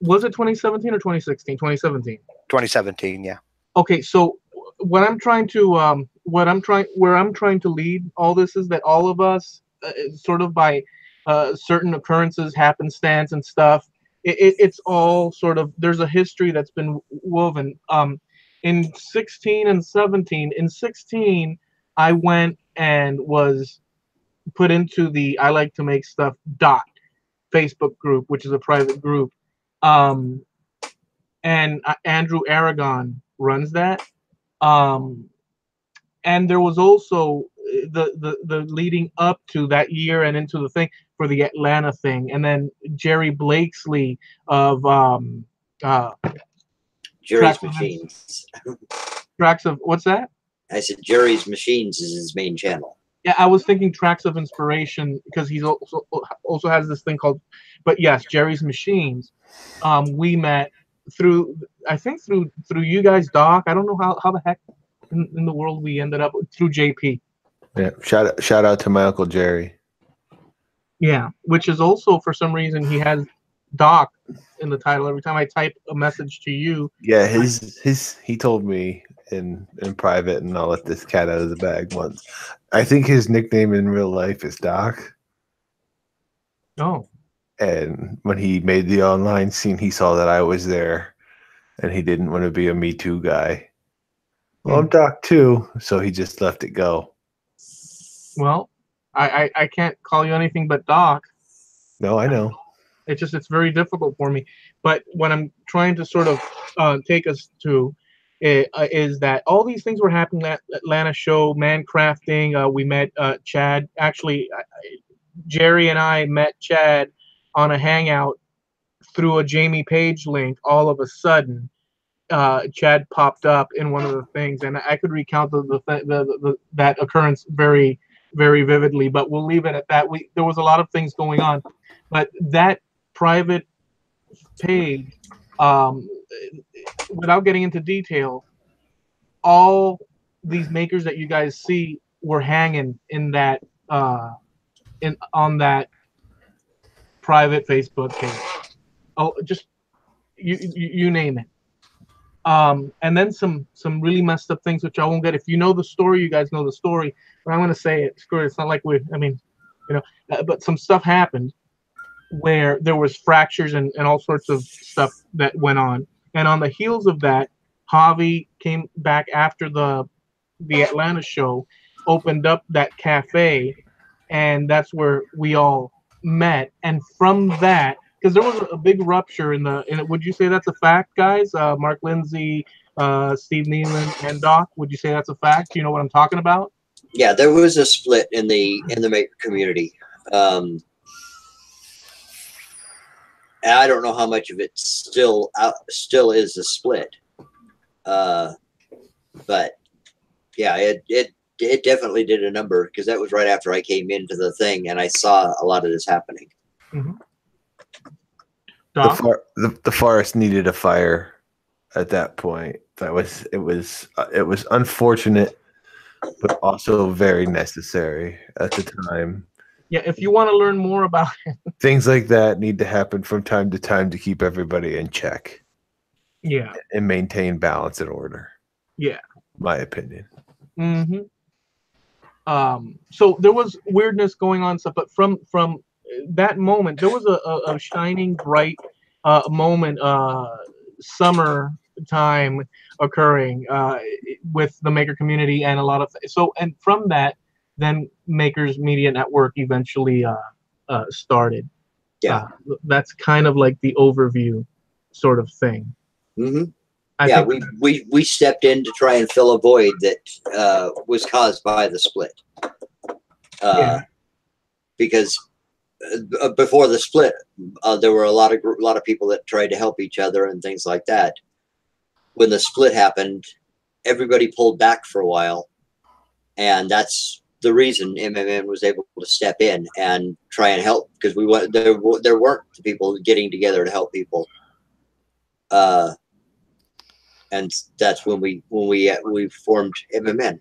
Was it 2017 or 2016? 2017. 2017, yeah. Okay, so what I'm trying to where I'm trying to lead all this is that all of us, sort of by certain occurrences, happenstance, and stuff, it's all sort of, there's a history that's been woven. In 16 and 17, in 16, I went and was put into the I Like to Make Stuff dot Facebook group, which is a private group. And Andrew Aragon runs that. And there was also the leading up to that year and into the thing for the Atlanta thing, and then Jerry Blakesley of Jerry's Machines. Tracks of what's that? I said Jerry's Machines is his main channel. Yeah, I was thinking Tracks of Inspiration because he's also has this thing called, but yes, Jerry's Machines. We met through, I think through you guys, Doc. I don't know how the heck in the world we ended up through JP. Yeah, shout out to my Uncle Jerry. Yeah, which is also, for some reason, he has Doc in the title every time I type a message to you. Yeah, he told me in private, and I'll let this cat out of the bag once. I think his nickname in real life is Doc. Oh. And when he made the online scene, he saw that I was there, and he didn't want to be a Me Too guy. Well, I'm Doc too, so he just let it go. Well, I can't call you anything but Doc. No, I know. It's very difficult for me. But what I'm trying to sort of take us to is that all these things were happening at Atlanta show, man crafting. We met Chad. Actually, Jerry and I met Chad on a hangout through a Jamie Page link. All of a sudden, Chad popped up in one of the things, and I could recount that occurrence very, very vividly. But we'll leave it at that. There was a lot of things going on, but that private page, without getting into detail, all these makers that you guys see were hanging in that on that private Facebook page. Oh, just you name it. And then some really messed up things, which I won't get. If you know the story, you guys know the story. But I'm going to say it. Screw it. It's not like but some stuff happened where there was fractures and all sorts of stuff that went on. And on the heels of that, Javi came back after the Atlanta show, opened up that cafe, and that's where we all met. And from that, because there was a big rupture in it. Would you say that's a fact, guys? Mark Lindsay, Steve Nealon, and Doc. Would you say that's a fact? You know what I'm talking about? Yeah, there was a split in the maker community. And I don't know how much of it still is a split. But yeah, it definitely did a number, because that was right after I came into the thing and I saw a lot of this happening. Mm-hmm. The forest needed a fire at that point. It was unfortunate, but also very necessary at the time. Yeah, if you want to learn more about it, things like that need to happen from time to time to keep everybody in check. Yeah, and maintain balance and order. Yeah, my opinion. Mm-hmm. So there was weirdness going on, stuff, but from that moment, there was a shining bright moment, summer time occurring with the maker community and a lot of and from that, then Makers Media Network eventually started. Yeah, that's kind of like the overview sort of thing. Mm-hmm. Yeah, we stepped in to try and fill a void that was caused by the split. Yeah. Because before the split, there were a lot of people that tried to help each other and things like that. When the split happened, everybody pulled back for a while, and that's the reason MMN was able to step in and try and help, because there weren't the people getting together to help people, and that's when we formed MMN.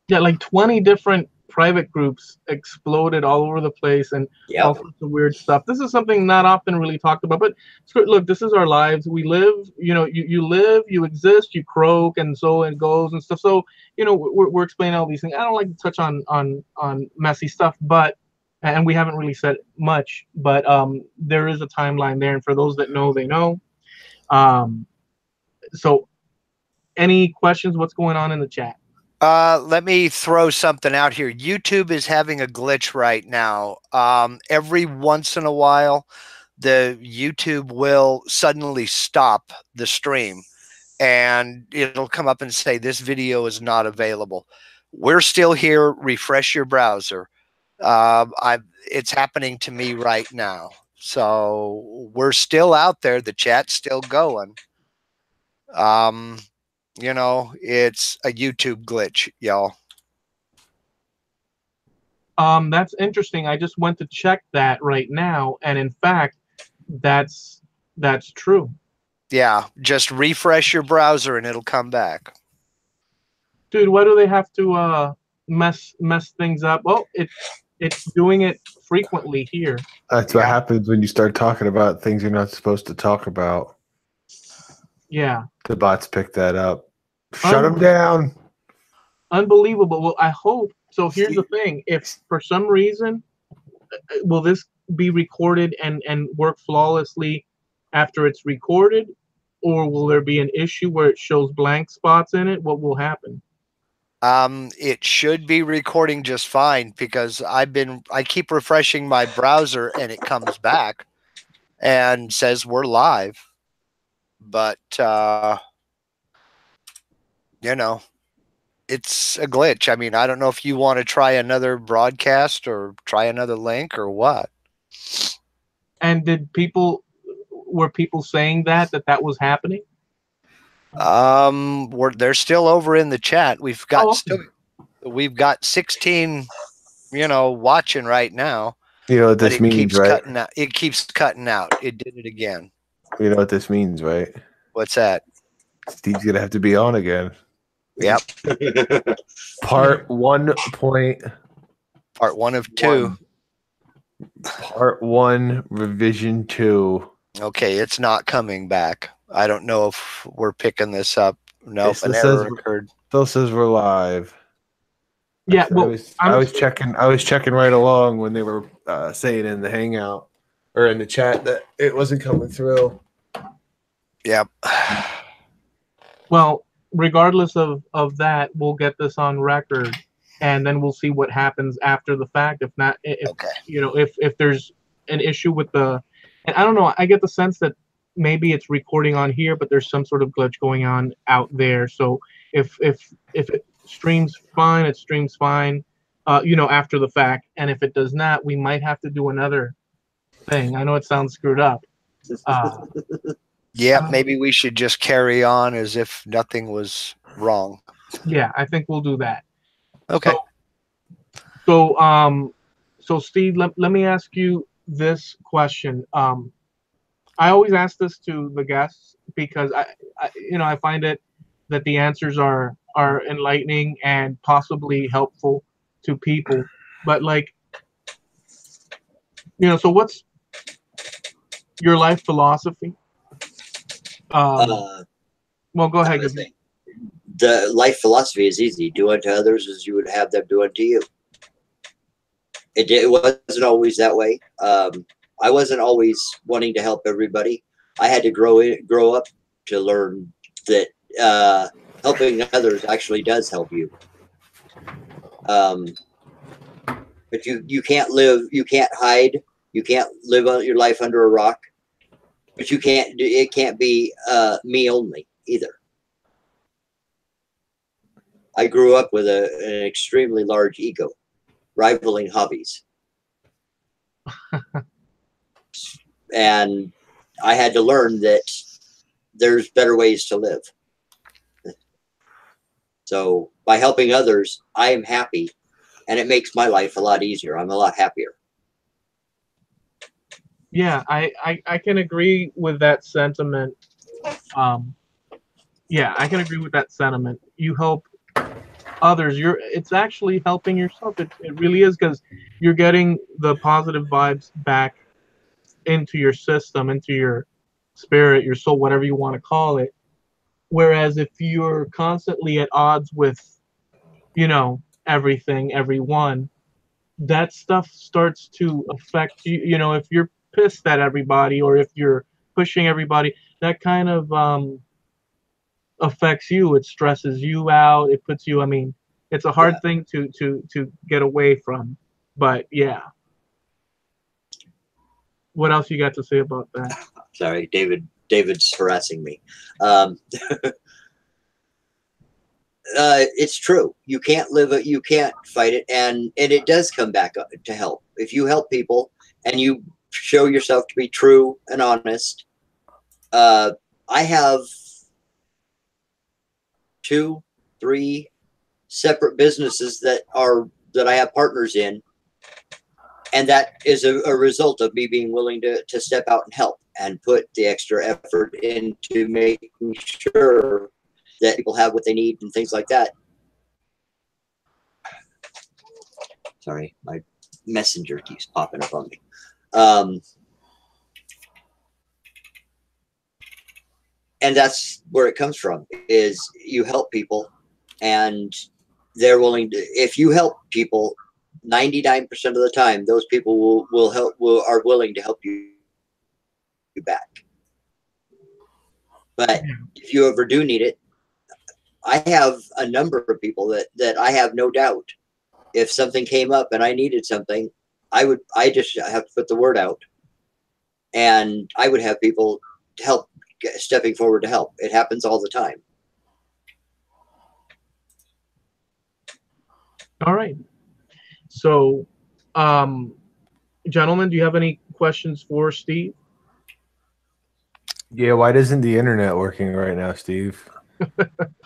Yeah, like 20 different private groups exploded all over the place, and all sorts of weird stuff. This is something not often really talked about, but look, this is our lives. We live, you live, you exist, you croak, and so it goes and stuff. So, we're explaining all these things. I don't like to touch on messy stuff, and we haven't really said much, but there is a timeline there, and for those that know, they know. So any questions? What's going on in the chat? Let me throw something out here. YouTube is having a glitch right now. Every once in a while, the YouTube will suddenly stop the stream, and it'll come up and say, this video is not available. We're still here. Refresh your browser. It's happening to me right now. So we're still out there. The chat's still going. It's a YouTube glitch, y'all. That's interesting. I just went to check that right now, and in fact, that's true. Yeah, just refresh your browser and it'll come back. Dude, why do they have to mess things up? Well, it's doing it frequently here. That's what happens when you start talking about things you're not supposed to talk about. Yeah. The bots pick that up. Shut them down. Unbelievable. Well, I hope so. Here's the thing: if for some reason, will this be recorded and work flawlessly after it's recorded, or will there be an issue where it shows blank spots in it? What will happen? It should be recording just fine, because I keep refreshing my browser and it comes back and says we're live. But it's a glitch. I mean, I don't know if you want to try another broadcast or try another link or what. And were people saying that was happening? They're still over in the chat. We've got we've got 16, watching right now. You know what this means, right? Cutting out. It keeps cutting out. It did it again. You know what this means, right? What's that? Steve's gonna have to be on again. Yep. Part 1 of 2. Part 1, revision 2. Okay, it's not coming back. I don't know if we're picking this up. No, an error occurred. Still says we're live. Yeah, well, I was checking right along when they were saying in the Hangout or in the chat that it wasn't coming through. Yep. Well, regardless of that, we'll get this on record, and then we'll see what happens after the fact. If not, if there's an issue with and I don't know, I get the sense that maybe it's recording on here, but there's some sort of glitch going on out there. So if it streams fine, it streams fine, after the fact, and if it does not, we might have to do another thing. I know it sounds screwed up. Yeah, maybe we should just carry on as if nothing was wrong. Yeah, I think we'll do that. Okay. So Steve, let me ask you this question. I always ask this to the guests because I find it that the answers are enlightening and possibly helpful to people. But so what's your life philosophy? Well, go ahead. The life philosophy is easy. Do unto others as you would have them do unto you. It wasn't always that way. I wasn't always wanting to help everybody. I had to grow up to learn that helping others actually does help you. But you can't hide. You can't live your life under a rock. But it can't be me only either. I grew up with an extremely large ego, rivaling hobbies. And I had to learn that there's better ways to live. So by helping others, I am happy, and it makes my life a lot easier. I'm a lot happier. Yeah, I can agree with that sentiment. Yeah, I can agree with that sentiment. You help others, it's actually helping yourself. It really is, because you're getting the positive vibes back into your system, into your spirit, your soul, whatever you want to call it. Whereas if you're constantly at odds with, everything, everyone, that stuff starts to affect you. If you're pissed at everybody, or if you're pushing everybody, that kind of affects you. It stresses you out. It puts you. I mean, it's a hard thing to get away from. But yeah, what else you got to say about that? Sorry, David's harassing me. It's true. You can't you can't fight it, and it does come back to help. If you help people and you show yourself to be true and honest. I have 2, 3 separate businesses that I have partners in, and that is a result of me being willing to step out and help and put the extra effort into making sure that people have what they need and things like that. Sorry, my messenger keeps popping up on me. And that's where it comes from, is you help people and they're willing to, if you help people 99% of the time, those people are willing to help you back. But if you ever do need it, I have a number of people that I have no doubt, if something came up and I needed something, I just have to put the word out, and I would have people help, stepping forward to help. It happens all the time. All right. So, gentlemen, do you have any questions for Steve? Yeah, why isn't the internet working right now, Steve?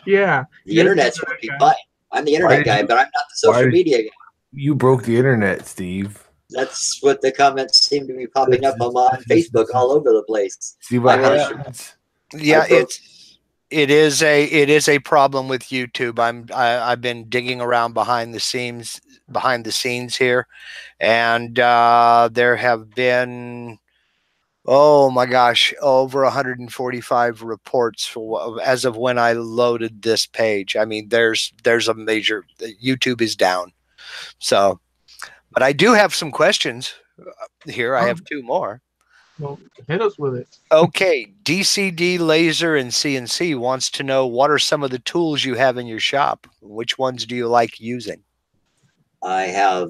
Yeah. The internet's working fine. I'm the internet guy, but I'm not the social media guy. You broke the internet, Steve. That's what the comments seem to be popping up on Facebook all over the place. See what happens? Yeah, it is a problem with YouTube. I've been digging around behind the scenes here, and there have been, oh my gosh, over 145 reports as of when I loaded this page. I mean, there's a major, YouTube is down. So, but I do have some questions here. I have 2 more. Well, hit us with it. Okay, DCD Laser and CNC wants to know, what are some of the tools you have in your shop? Which ones do you like using? I have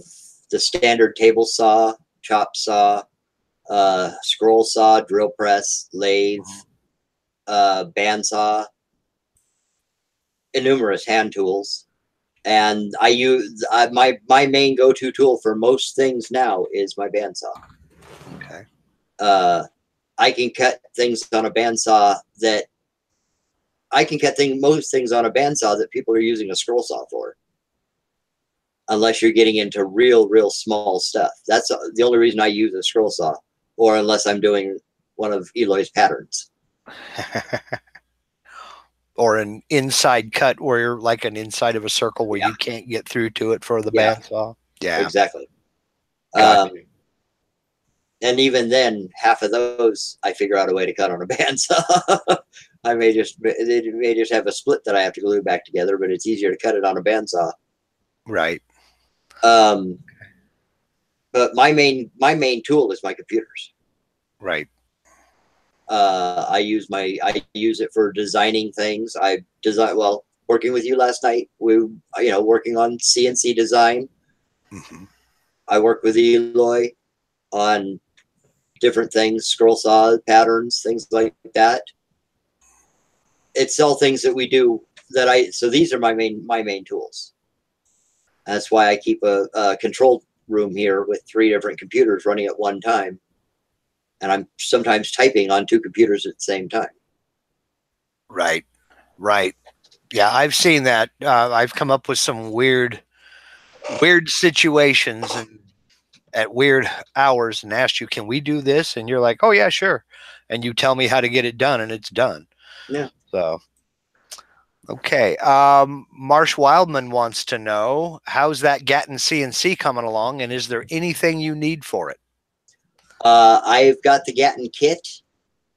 the standard table saw, chop saw, scroll saw, drill press, lathe, bandsaw, and numerous hand tools. And I use my main go-to tool for most things now is my bandsaw. Okay. I can cut things on a bandsaw that most things on a bandsaw that people are using a scroll saw for. Unless you're getting into real small stuff. That's the only reason I use a scroll saw, or unless I'm doing one of Eloy's patterns. Or an inside cut where you're like an inside of a circle where you can't get through to it for the bandsaw. Yeah, exactly. And even then, half of those I figure out a way to cut on a bandsaw. It may just have a split that I have to glue back together, but it's easier to cut it on a bandsaw. Right. But my main tool is my computers. Right. I use it for designing things. Working with you last night, working on CNC design. Mm-hmm. I work with Eloy on different things, scroll saw patterns, things like that. It's all things that we do so these are my main tools. That's why I keep a controlled room here with 3 different computers running at one time. And I'm sometimes typing on 2 computers at the same time. Right. Right. Yeah, I've seen that. I've come up with some weird situations and at weird hours and asked you, can we do this? And you're like, oh yeah, sure. And you tell me how to get it done and it's done. Yeah. So, okay. Marsh Wildman wants to know, how's that Gatton CNC coming along? And is there anything you need for it? I've got the Gatton kit,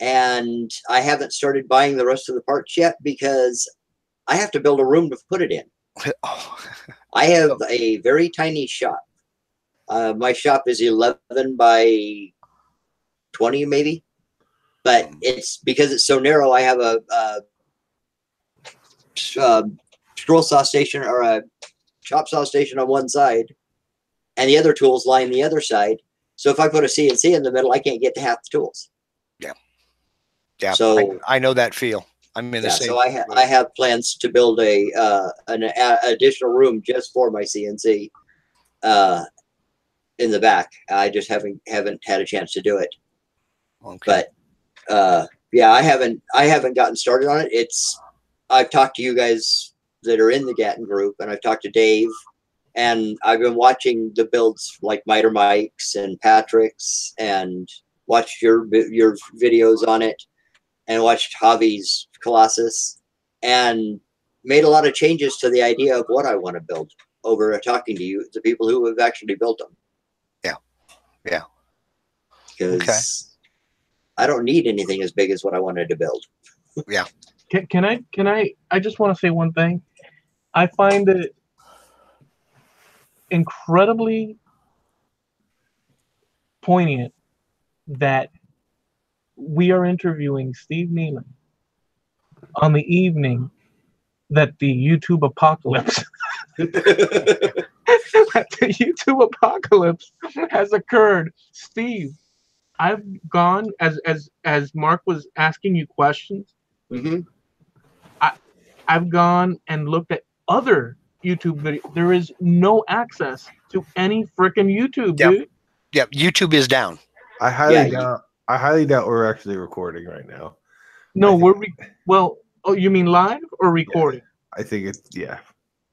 and I haven't started buying the rest of the parts yet because I have to build a room to put it in. I have a very tiny shop. My shop is 11 by 20 maybe, but it's because it's so narrow. I have a scroll saw station or a chop saw station on one side, and the other tools line the other side. So if I put a CNC in the middle, I can't get to half the tools. Yeah. Yeah. So I know that feel. I'm in the same. So I have plans to build an additional room just for my CNC in the back. I just haven't had a chance to do it. Okay. But yeah, I haven't gotten started on it. I've talked to you guys that are in the Gatton group, and I've talked to Dave, and I've been watching the builds like Miter Mike's and Patrick's, and watched your videos on it, and watched Javi's Colossus, and made a lot of changes to the idea of what I want to build over talking to you, the people who have actually built them. Yeah. Yeah. Because I don't need anything as big as what I wanted to build. Yeah. Can I just want to say one thing. I find it incredibly poignant that we are interviewing Steve Nealon on the evening that the YouTube apocalypse has occurred. Steve, I've gone as Mark was asking you questions. Mm-hmm. I've gone and looked at other YouTube videos. There is no access to any freaking YouTube, dude. Yep. YouTube is down. I highly doubt we're actually recording right now. No, oh, you mean live or recording? Yeah, I think it's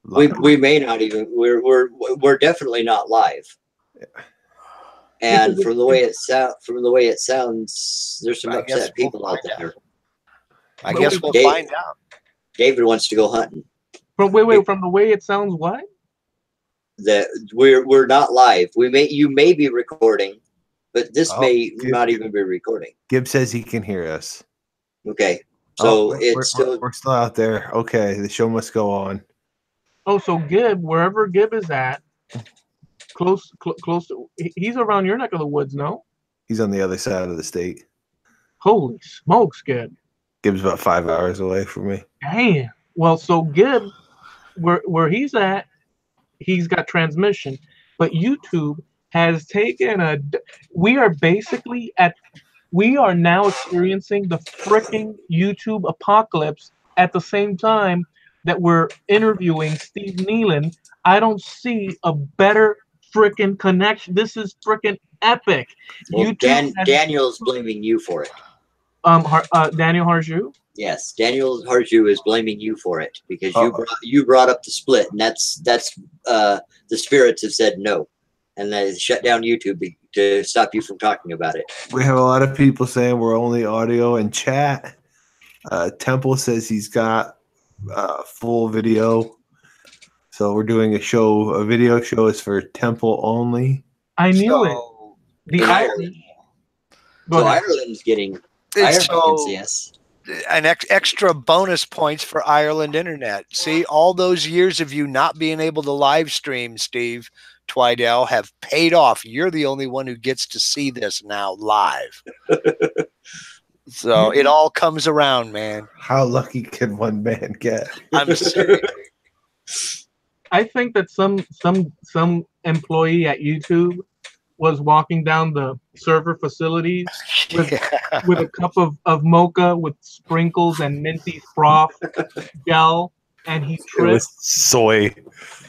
We may not even. We're definitely not live. Yeah. And from the way it sounds, there's some upset people out there. I guess we'll find out. David wants to go hunting. From the way it sounds, what? That we're not live. You may be recording, but this may not even be recording. Gibb says he can hear us. Okay, so we're still out there. Okay, the show must go on. Oh, so Gibb, wherever Gibb is at, close to, he's around your neck of the woods, no? He's on the other side of the state. Holy smokes, Gibb. Gibb's about 5 hours away from me. Damn. Well, so Gibb, where he's at, he's got transmission, but YouTube has taken we are now experiencing the freaking YouTube apocalypse at the same time that we're interviewing Steve Nealon. I don't see a better freaking connection. This is freaking epic. Well, Daniel's blaming you for it. Daniel Harju? Yes, Daniel Harju is blaming you for it because you brought up the split, and that's the spirits have said no, and they shut down YouTube to stop you from talking about it. We have a lot of people saying we're only audio and chat. Temple says he's got full video, so we're doing a video show is for Temple only. I knew it. Ireland's getting. Yes. An extra bonus points for Ireland Internet. See, all those years of you not being able to live stream, Steve Twidell, have paid off. You're the only one who gets to see this now live. So it all comes around, man. How lucky can one man get? I'm serious. I think that some employee at YouTube was walking down the server facilities with a cup of mocha with sprinkles and minty froth gel and he It tripped. was soy.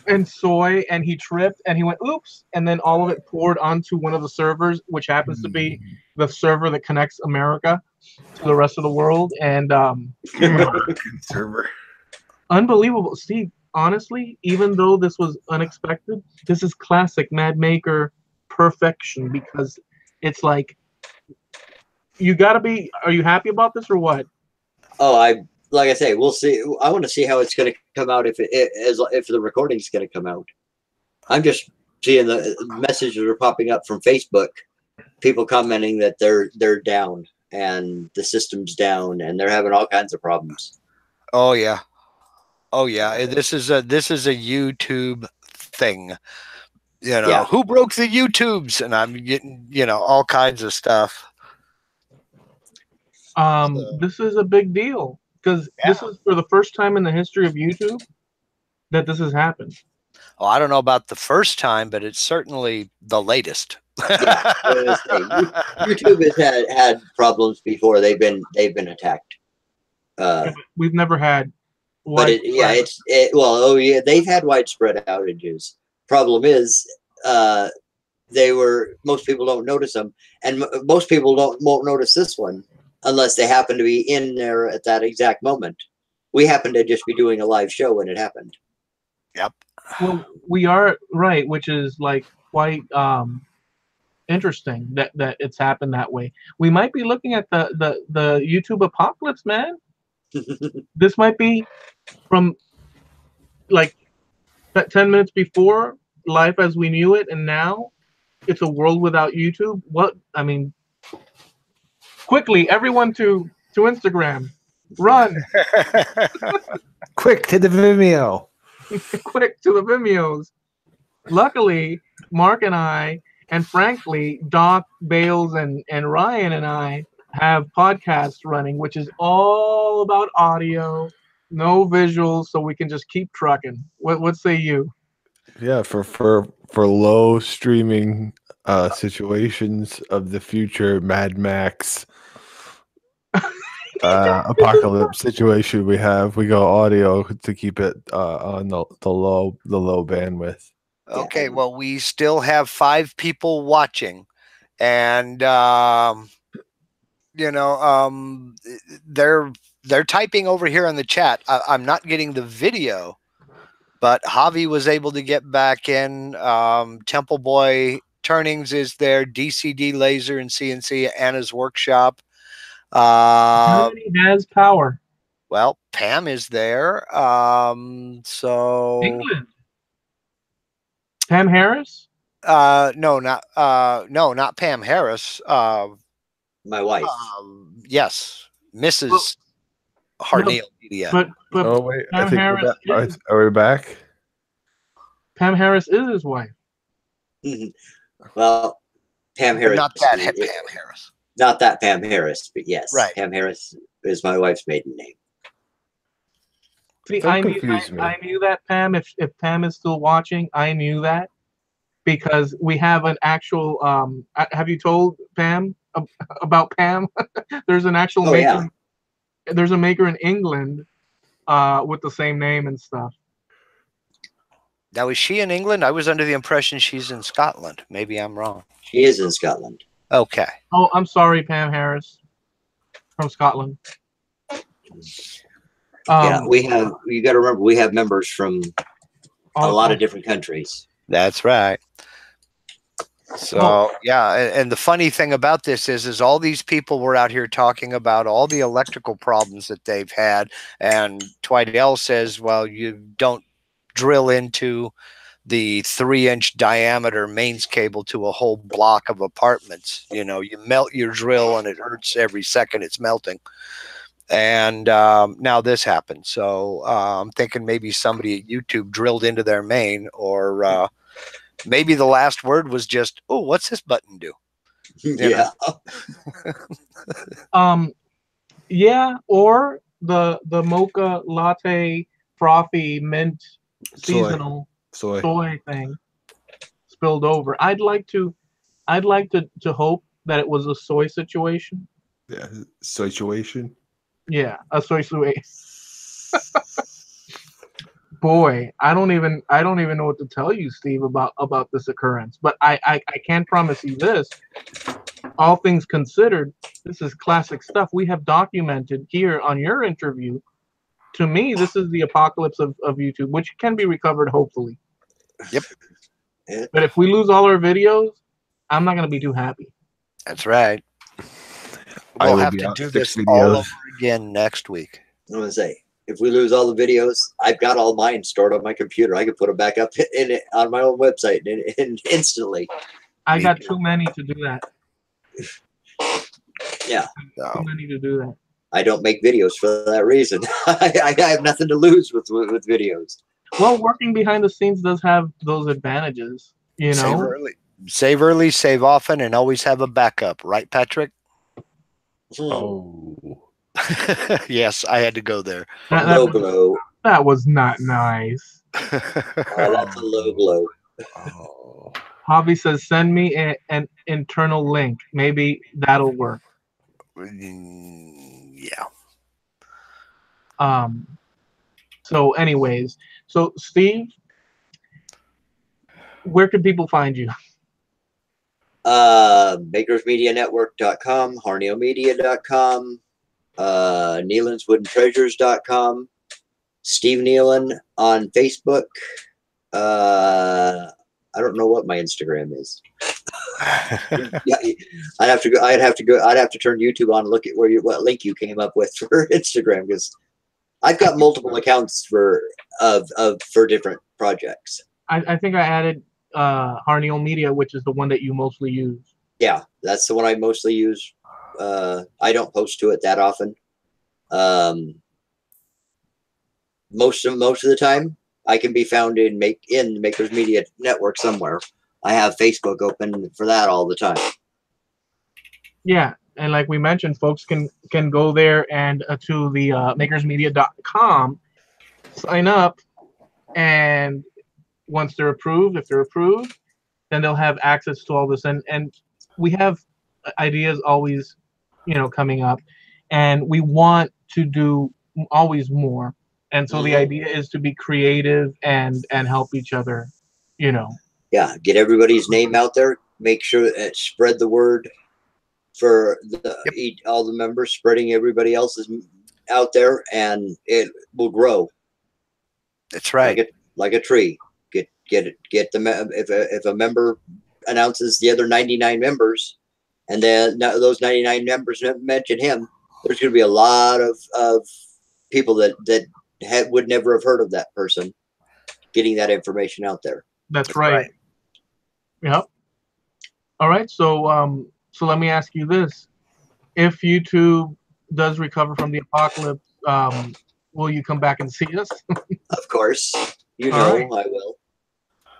And soy, and he tripped, and he went oops, and then all of it poured onto one of the servers, which happens to be the server that connects America to the rest of the world. And Server. unbelievable. Steve, honestly, even though this was unexpected, this is classic Mad Maker perfection, because it's like you gotta be. Are you happy about this or what? Oh, like I say, we'll see. I want to see how it's going to come out if the recording's going to come out. I'm just seeing the messages are popping up from Facebook, people commenting that they're down and the system's down and they're having all kinds of problems. Oh yeah. This is a YouTube thing. You know, Yeah. who broke the YouTubes? And I'm getting, all kinds of stuff. This is a big deal because this is for the first time in the history of YouTube that this has happened. Well, I don't know about the first time, but it's certainly the latest. Yeah, YouTube has had problems before. They've been attacked. We've never had. But they've had widespread outages. Problem is, most people don't notice them, and most people won't notice this one unless they happen to be in there at that exact moment. We happen to just be doing a live show when it happened. Yep. Well, we are right, which is like quite interesting that it's happened that way. We might be looking at the YouTube apocalypse, man. This might be from like 10 minutes before life as we knew it, and now it's a world without YouTube. What I mean, quickly, everyone to Instagram, run Quick to the Vimeo. quick to the Vimeos. Luckily, Mark and I, and frankly, Doc, Bales, and Ryan and I have podcasts running, which is all about audio, no visuals, so we can just keep trucking. What say you? Yeah, for low streaming situations of the future Mad Max apocalypse situation we go audio to keep it on the low bandwidth. Okay, well, we still have 5 people watching, and they're typing over here in the chat. I'm not getting the video, but Javi was able to get back in. Temple Boy Turnings is there. DCD Laser and CNC Anna's Workshop. Germany has power. Well, Pam is there. So England. Pam Harris? No, not Pam Harris. My wife. Yes, Mrs. Harneal Media. But oh wait, Pam I think Harris are we back? Pam Harris is his wife. Well, Pam Harris. Not that Pam Harris. Not that Pam Harris, but yes, right. Pam Harris is my wife's maiden name. See, I knew that, Pam. If Pam is still watching, I knew that because we have an actual. Have you told Pam about Pam? There's an actual maker. Yeah. There's a maker in England with the same name and stuff. Now, is she in England? I was under the impression she's in Scotland. Maybe I'm wrong. She is in Scotland. Okay. Oh, I'm sorry, Pam Harris from Scotland. Yeah, you got to remember, we have members from a lot of different countries. That's right. So, yeah, and the funny thing about this is all these people were out here talking about all the electrical problems that they've had, and Twidell says, well, you don't drill into the 3-inch diameter mains cable to a whole block of apartments. You melt your drill and it hurts every second it's melting. And now this happened. So I'm thinking maybe somebody at YouTube drilled into their main, or maybe the last word was just, oh, what's this button do? Yeah. Yeah, or the mocha latte frothy mint seasonal soy thing spilled over. I'd like to hope that it was a soy situation. Yeah, situation. Yeah, a soy situation. Boy, I don't even know what to tell you, Steve, about this occurrence. But I can promise you this: all things considered, this is classic stuff we have documented here on your interview. To me, this is the apocalypse of YouTube, which can be recovered, hopefully. Yep. But if we lose all our videos, I'm not going to be too happy. That's right. I We'll will have be to out do 6 this videos. all over again next week. I'm gonna say, if we lose all the videos, I've got all mine stored on my computer. I can put them back up in it on my own website and instantly. I Me got too. too many to do that. Yeah, No. Too many to do that. I don't make videos for that reason. I have nothing to lose with videos. Well, working behind the scenes does have those advantages, you Save know. early, save often, and always have a backup. Right, Patrick? Oh. Yes, I had to go there. Low blow. That was not nice. That's a low blow. Oh. Hobby says, send me an internal link. Maybe that'll work. Yeah. So anyways, so Steve, where can people find you? Makersmedianetwork.com, harnealmedia.com, nealonswoodentreasures.com, Steve Nealon on Facebook. I don't know what my Instagram is. Yeah, I'd have to turn YouTube on and look at what link you came up with for Instagram, because I've got multiple accounts for different projects. I think I added Harneal Media, which is the one that you mostly use. Yeah, that's the one I mostly use. I don't post to it that often. Most of the time, I can be found in the Makers Media Network somewhere. I have Facebook open for that all the time. Yeah, and like we mentioned, folks can go there and to the makersmedia.com, sign up, and once they're approved, if they're approved, then they'll have access to all this. And we have ideas always, coming up, and we want to do always more. And so the idea is to be creative and help each other, Yeah, get everybody's name out there. Make sure that spread the word for all the members, spreading everybody else's out there, and it will grow. That's right. Like a tree. Get if a member announces the other 99 members, and then those 99 members mention him, there's going to be a lot of people that would never have heard of that person getting that information out there. That's right. Yep. All right. So so let me ask you this: if YouTube does recover from the apocalypse, will you come back and see us? Of course, All right. I will.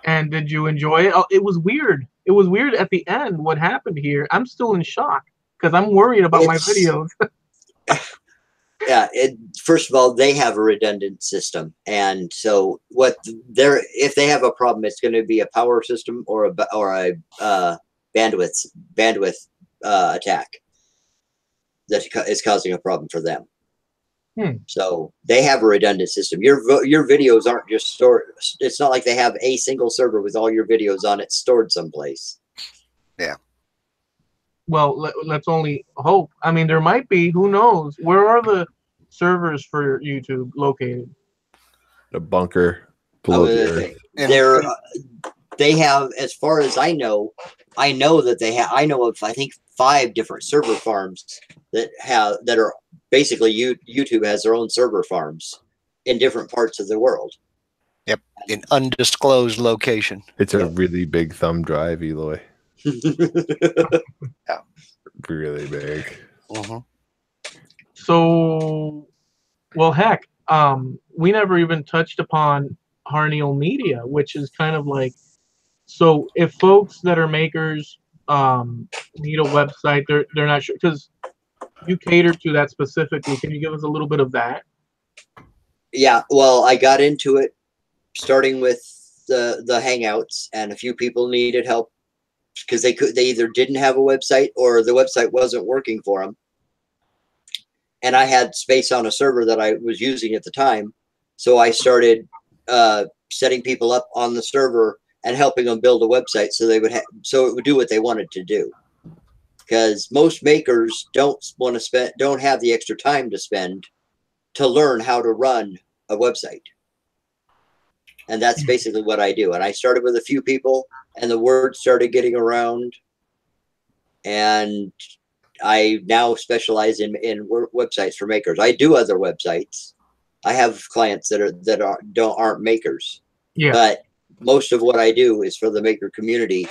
And did you enjoy it? Oh, it was weird. It was weird at the end. What happened here? I'm still in shock because I'm worried about my videos. Yeah. First of all, they have a redundant system, and so if they have a problem, it's going to be a power system or a bandwidth attack that is causing a problem for them. So they have a redundant system. Your videos aren't just stored. It's not like they have a single server with all your videos on it stored someplace. Yeah. Well, let's only hope. I mean, there might be. Who knows? Where are the servers for YouTube located? The bunker below the earth. They have, as far as I know that they have. I know of, I think, 5 different server farms that are basically YouTube has their own server farms in different parts of the world. Yep, in undisclosed location. It's a really big thumb drive, Eloy. Yeah, really big. So, well, heck, we never even touched upon Harneal Media, which is kind of like, so if folks that are makers need a website, they're not sure, because you cater to that specifically. Can you give us a little bit of that? Yeah, well, I got into it starting with the Hangouts, and a few people needed help because they either didn't have a website or the website wasn't working for them. And I had space on a server that I was using at the time, so I started setting people up on the server and helping them build a website so they would so it would do what they wanted to do. Because most makers don't have the extra time to spend to learn how to run a website. And that's basically what I do. And I started with a few people, and the word started getting around. And I now specialize in websites for makers. I do other websites. I have clients that aren't makers. Yeah. But most of what I do is for the maker community.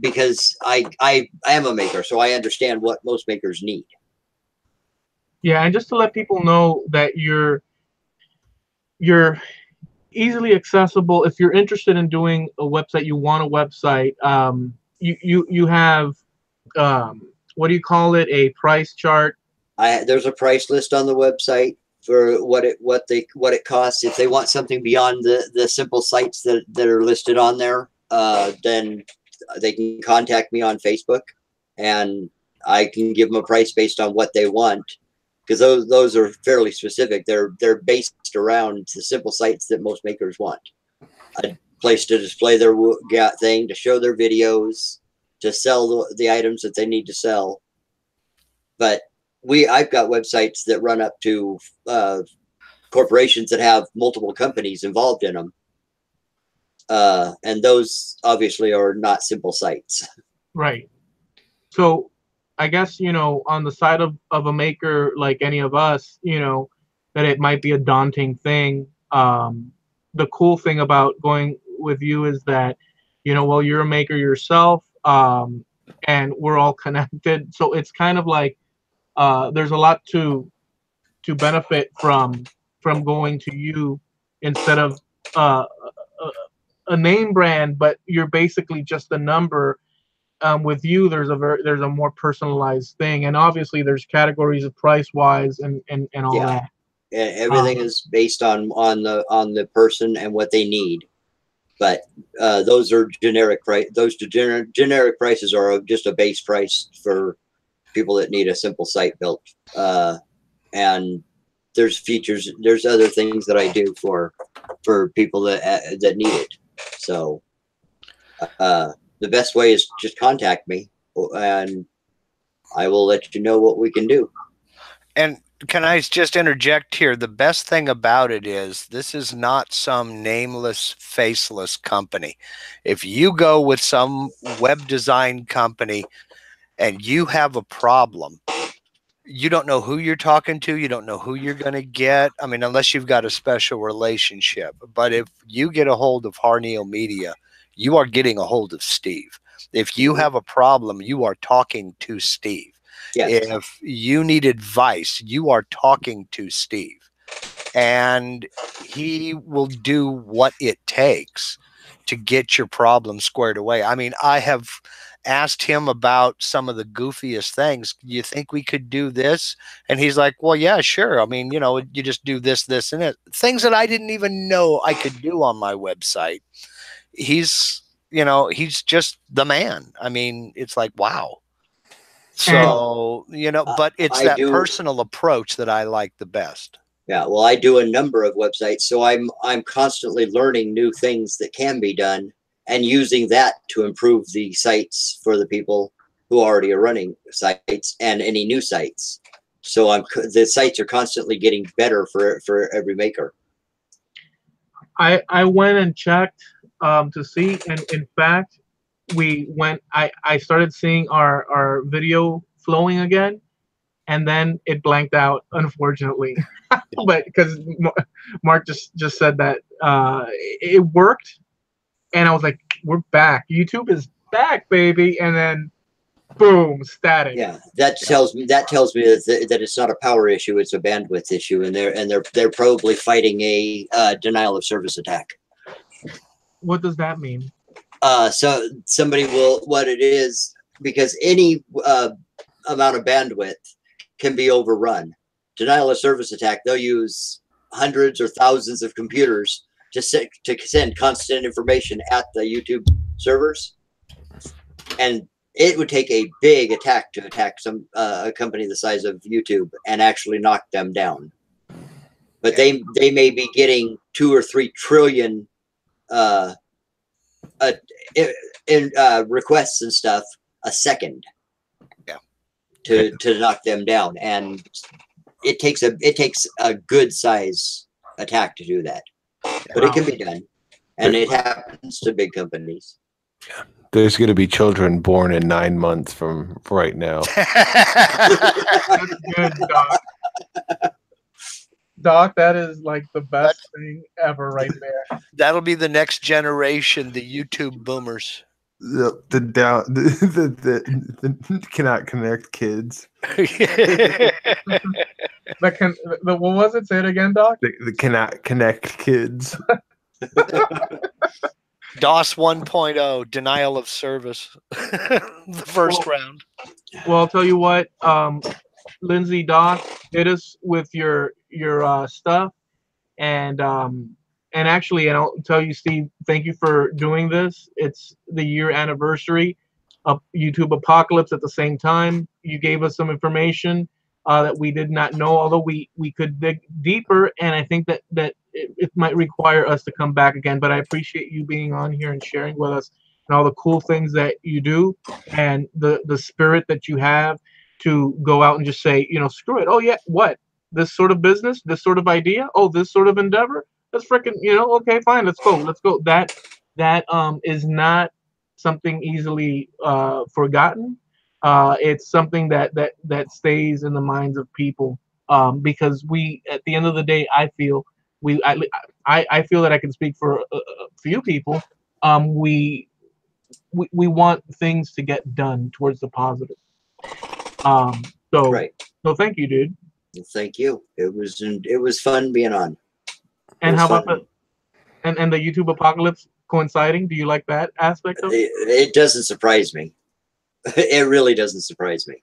Because I am a maker, so I understand what most makers need. Yeah, and just to let people know that you're easily accessible. If you're interested in doing a website, you want a website, you have what do you call it? A price chart. There's a price list on the website for what it costs. If they want something beyond the simple sites that are listed on there, then they can contact me on Facebook, and I can give them a price based on what they want. Because those are fairly specific. They're based around the simple sites that most makers want. A place to display their thing, to show their videos, to sell the items that they need to sell. But I've got websites that run up to corporations that have multiple companies involved in them. And those obviously are not simple sites. Right. So I guess, on the side of a maker like any of us, that it might be a daunting thing. The cool thing about going with you is that, well, you're a maker yourself, and we're all connected. So it's kind of like there's a lot to benefit from going to you instead of a name brand, but you're basically just a number. With you, there's a more personalized thing, and obviously there's categories of price wise and all that. And everything is based on the person and what they need. But those are generic price. Those generic prices are just a base price for people that need a simple site built. And there's features. There's other things that I do for people that need it. So. The best way is just contact me, and I will let you know what we can do. And can I just interject here? The best thing about it is this is not some nameless, faceless company. If you go with some web design company and you have a problem, you don't know who you're talking to. You don't know who you're going to get. I mean, unless you've got a special relationship. But if you get a hold of Harneal Media, you are getting a hold of Steve. If you have a problem, you are talking to Steve. Yes. If you need advice, you are talking to Steve. And he will do what it takes to get your problem squared away. I mean, I have asked him about some of the goofiest things. You think we could do this? And he's like, well, yeah, sure. I mean, you just do this, this, and it. Things that I didn't even know I could do on my website. He's just the man. I mean, it's like, wow. So, but it's that personal approach that I like the best. Yeah. Well, I do a number of websites, so I'm constantly learning new things that can be done and using that to improve the sites for the people who already are running sites and any new sites. So the sites are constantly getting better for every maker. I went and checked to see, and in fact, I started seeing our video flowing again, and then it blanked out, unfortunately. But because Mark just said that it worked, and I was like, we're back. YouTube is back, baby. And then boom, static. Yeah, that tells me that it's not a power issue, it's a bandwidth issue, and they're probably fighting a denial of service attack. What does that mean? So somebody will, what it is, because any amount of bandwidth can be overrun. Denial of service attack, they'll use hundreds or thousands of computers to send constant information at the YouTube servers, and it would take a big attack to attack a company the size of YouTube and actually knock them down. but they may be getting 2 or 3 trillion in requests and stuff a second. Yeah. To knock them down, and it takes a good size attack to do that, but it can be done, and it happens to big companies. There's going to be children born in 9 months from right now. That's good, Doc. Doc, that is like the best thing ever right there. That'll be the next generation, the YouTube boomers. The cannot connect kids. What was it? Say it again, Doc. The cannot connect kids. DOS 1.0, denial of service. The first round. Well, I'll tell you what, Lindsay, Doc, hit us with your stuff, and actually, and I'll tell you, Steve, thank you for doing this. It's the year anniversary of YouTube Apocalypse. At the same time, you gave us some information that we did not know, although we could dig deeper, and I think that it might require us to come back again. But I appreciate you being on here and sharing with us and all the cool things that you do, and the spirit that you have to go out and just say, screw it. Oh yeah, what? This sort of business, this sort of idea, oh, this sort of endeavor. Let's freaking, okay, fine, let's go. That is not something easily forgotten. It's something that stays in the minds of people, because we, at the end of the day, I feel I feel that I can speak for a few people. We want things to get done towards the positive. So thank you, dude. Thank you. It was fun being on. And how about the YouTube Apocalypse coinciding? Do you like that aspect of it? It doesn't surprise me. It really doesn't surprise me.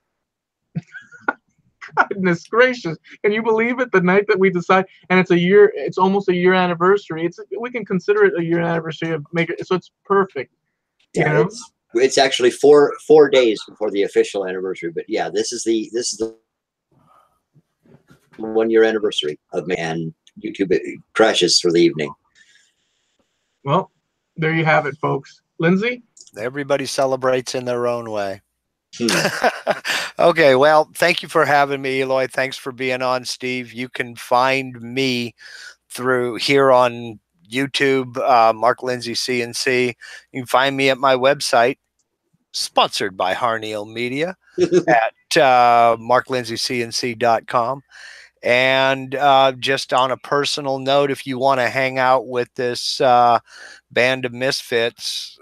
Goodness gracious. Can you believe it? The night that we decide, and it's almost a year anniversary. We can consider it a year anniversary of Maker, so it's perfect. Yeah, it's actually four days before the official anniversary, but yeah, this is the 1 year anniversary of me, and YouTube crashes for the evening. Well, there you have it, folks. Lindsay? Everybody celebrates in their own way. Okay, well, thank you for having me, Eloy. Thanks for being on, Steve. You can find me through here on YouTube, Mark Lindsay CNC. You can find me at my website, sponsored by Harneal Media, at marklindsaycnc.com. And just on a personal note, if you want to hang out with this band of misfits,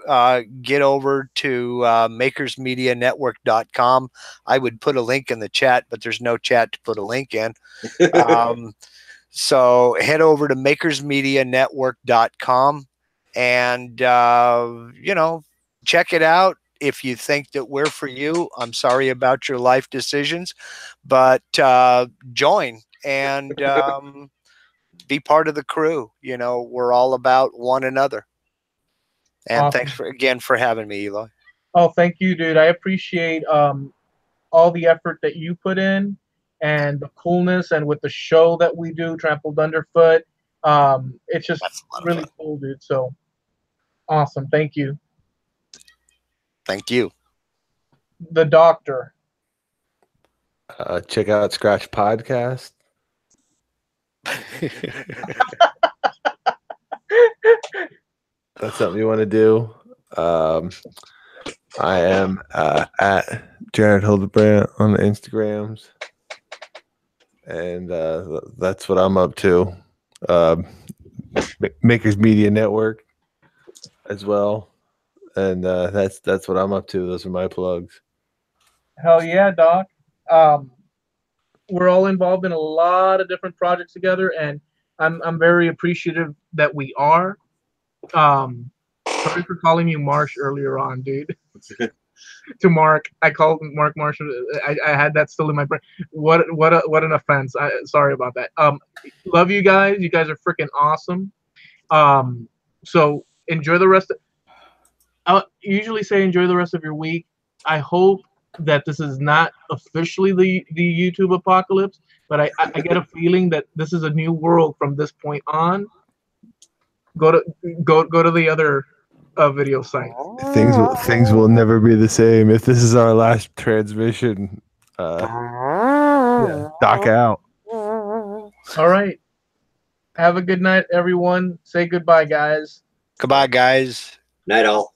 get over to makersmedianetwork.com. I would put a link in the chat, but there's no chat to put a link in. So head over to makersmedianetwork.com and, check it out. If you think that we're for you, I'm sorry about your life decisions, but join and be part of the crew. We're all about one another. And awesome. Thanks again for having me, Eloy. Oh, thank you, dude. I appreciate all the effort that you put in and the coolness, and with the show that we do, Trampled Underfoot. It's just really cool, dude. So awesome. Thank you. Thank you. The Doctor. Check out Scratch Podcast. That's something you want to do. I am at Jared HIldabrant on the Instagrams, and that's what I'm up to. Makers Media Network as well, and that's what I'm up to. Those are my plugs. Hell yeah, Doc. We're all involved in a lot of different projects together, and I'm very appreciative that we are. Sorry for calling you Marsh earlier on, dude. To Mark, I called Mark Marshall. I had that still in my brain. What an offense. Sorry about that. Love you guys. You guys are freaking awesome. So enjoy the rest. I usually say enjoy the rest of your week. I hope that this is not officially the YouTube apocalypse, but I get a feeling that this is a new world from this point on. Go to the other video sites. Things will never be the same. If this is our last transmission, dock out. All right. Have a good night, everyone. Say goodbye, guys. Goodbye, guys. Night all.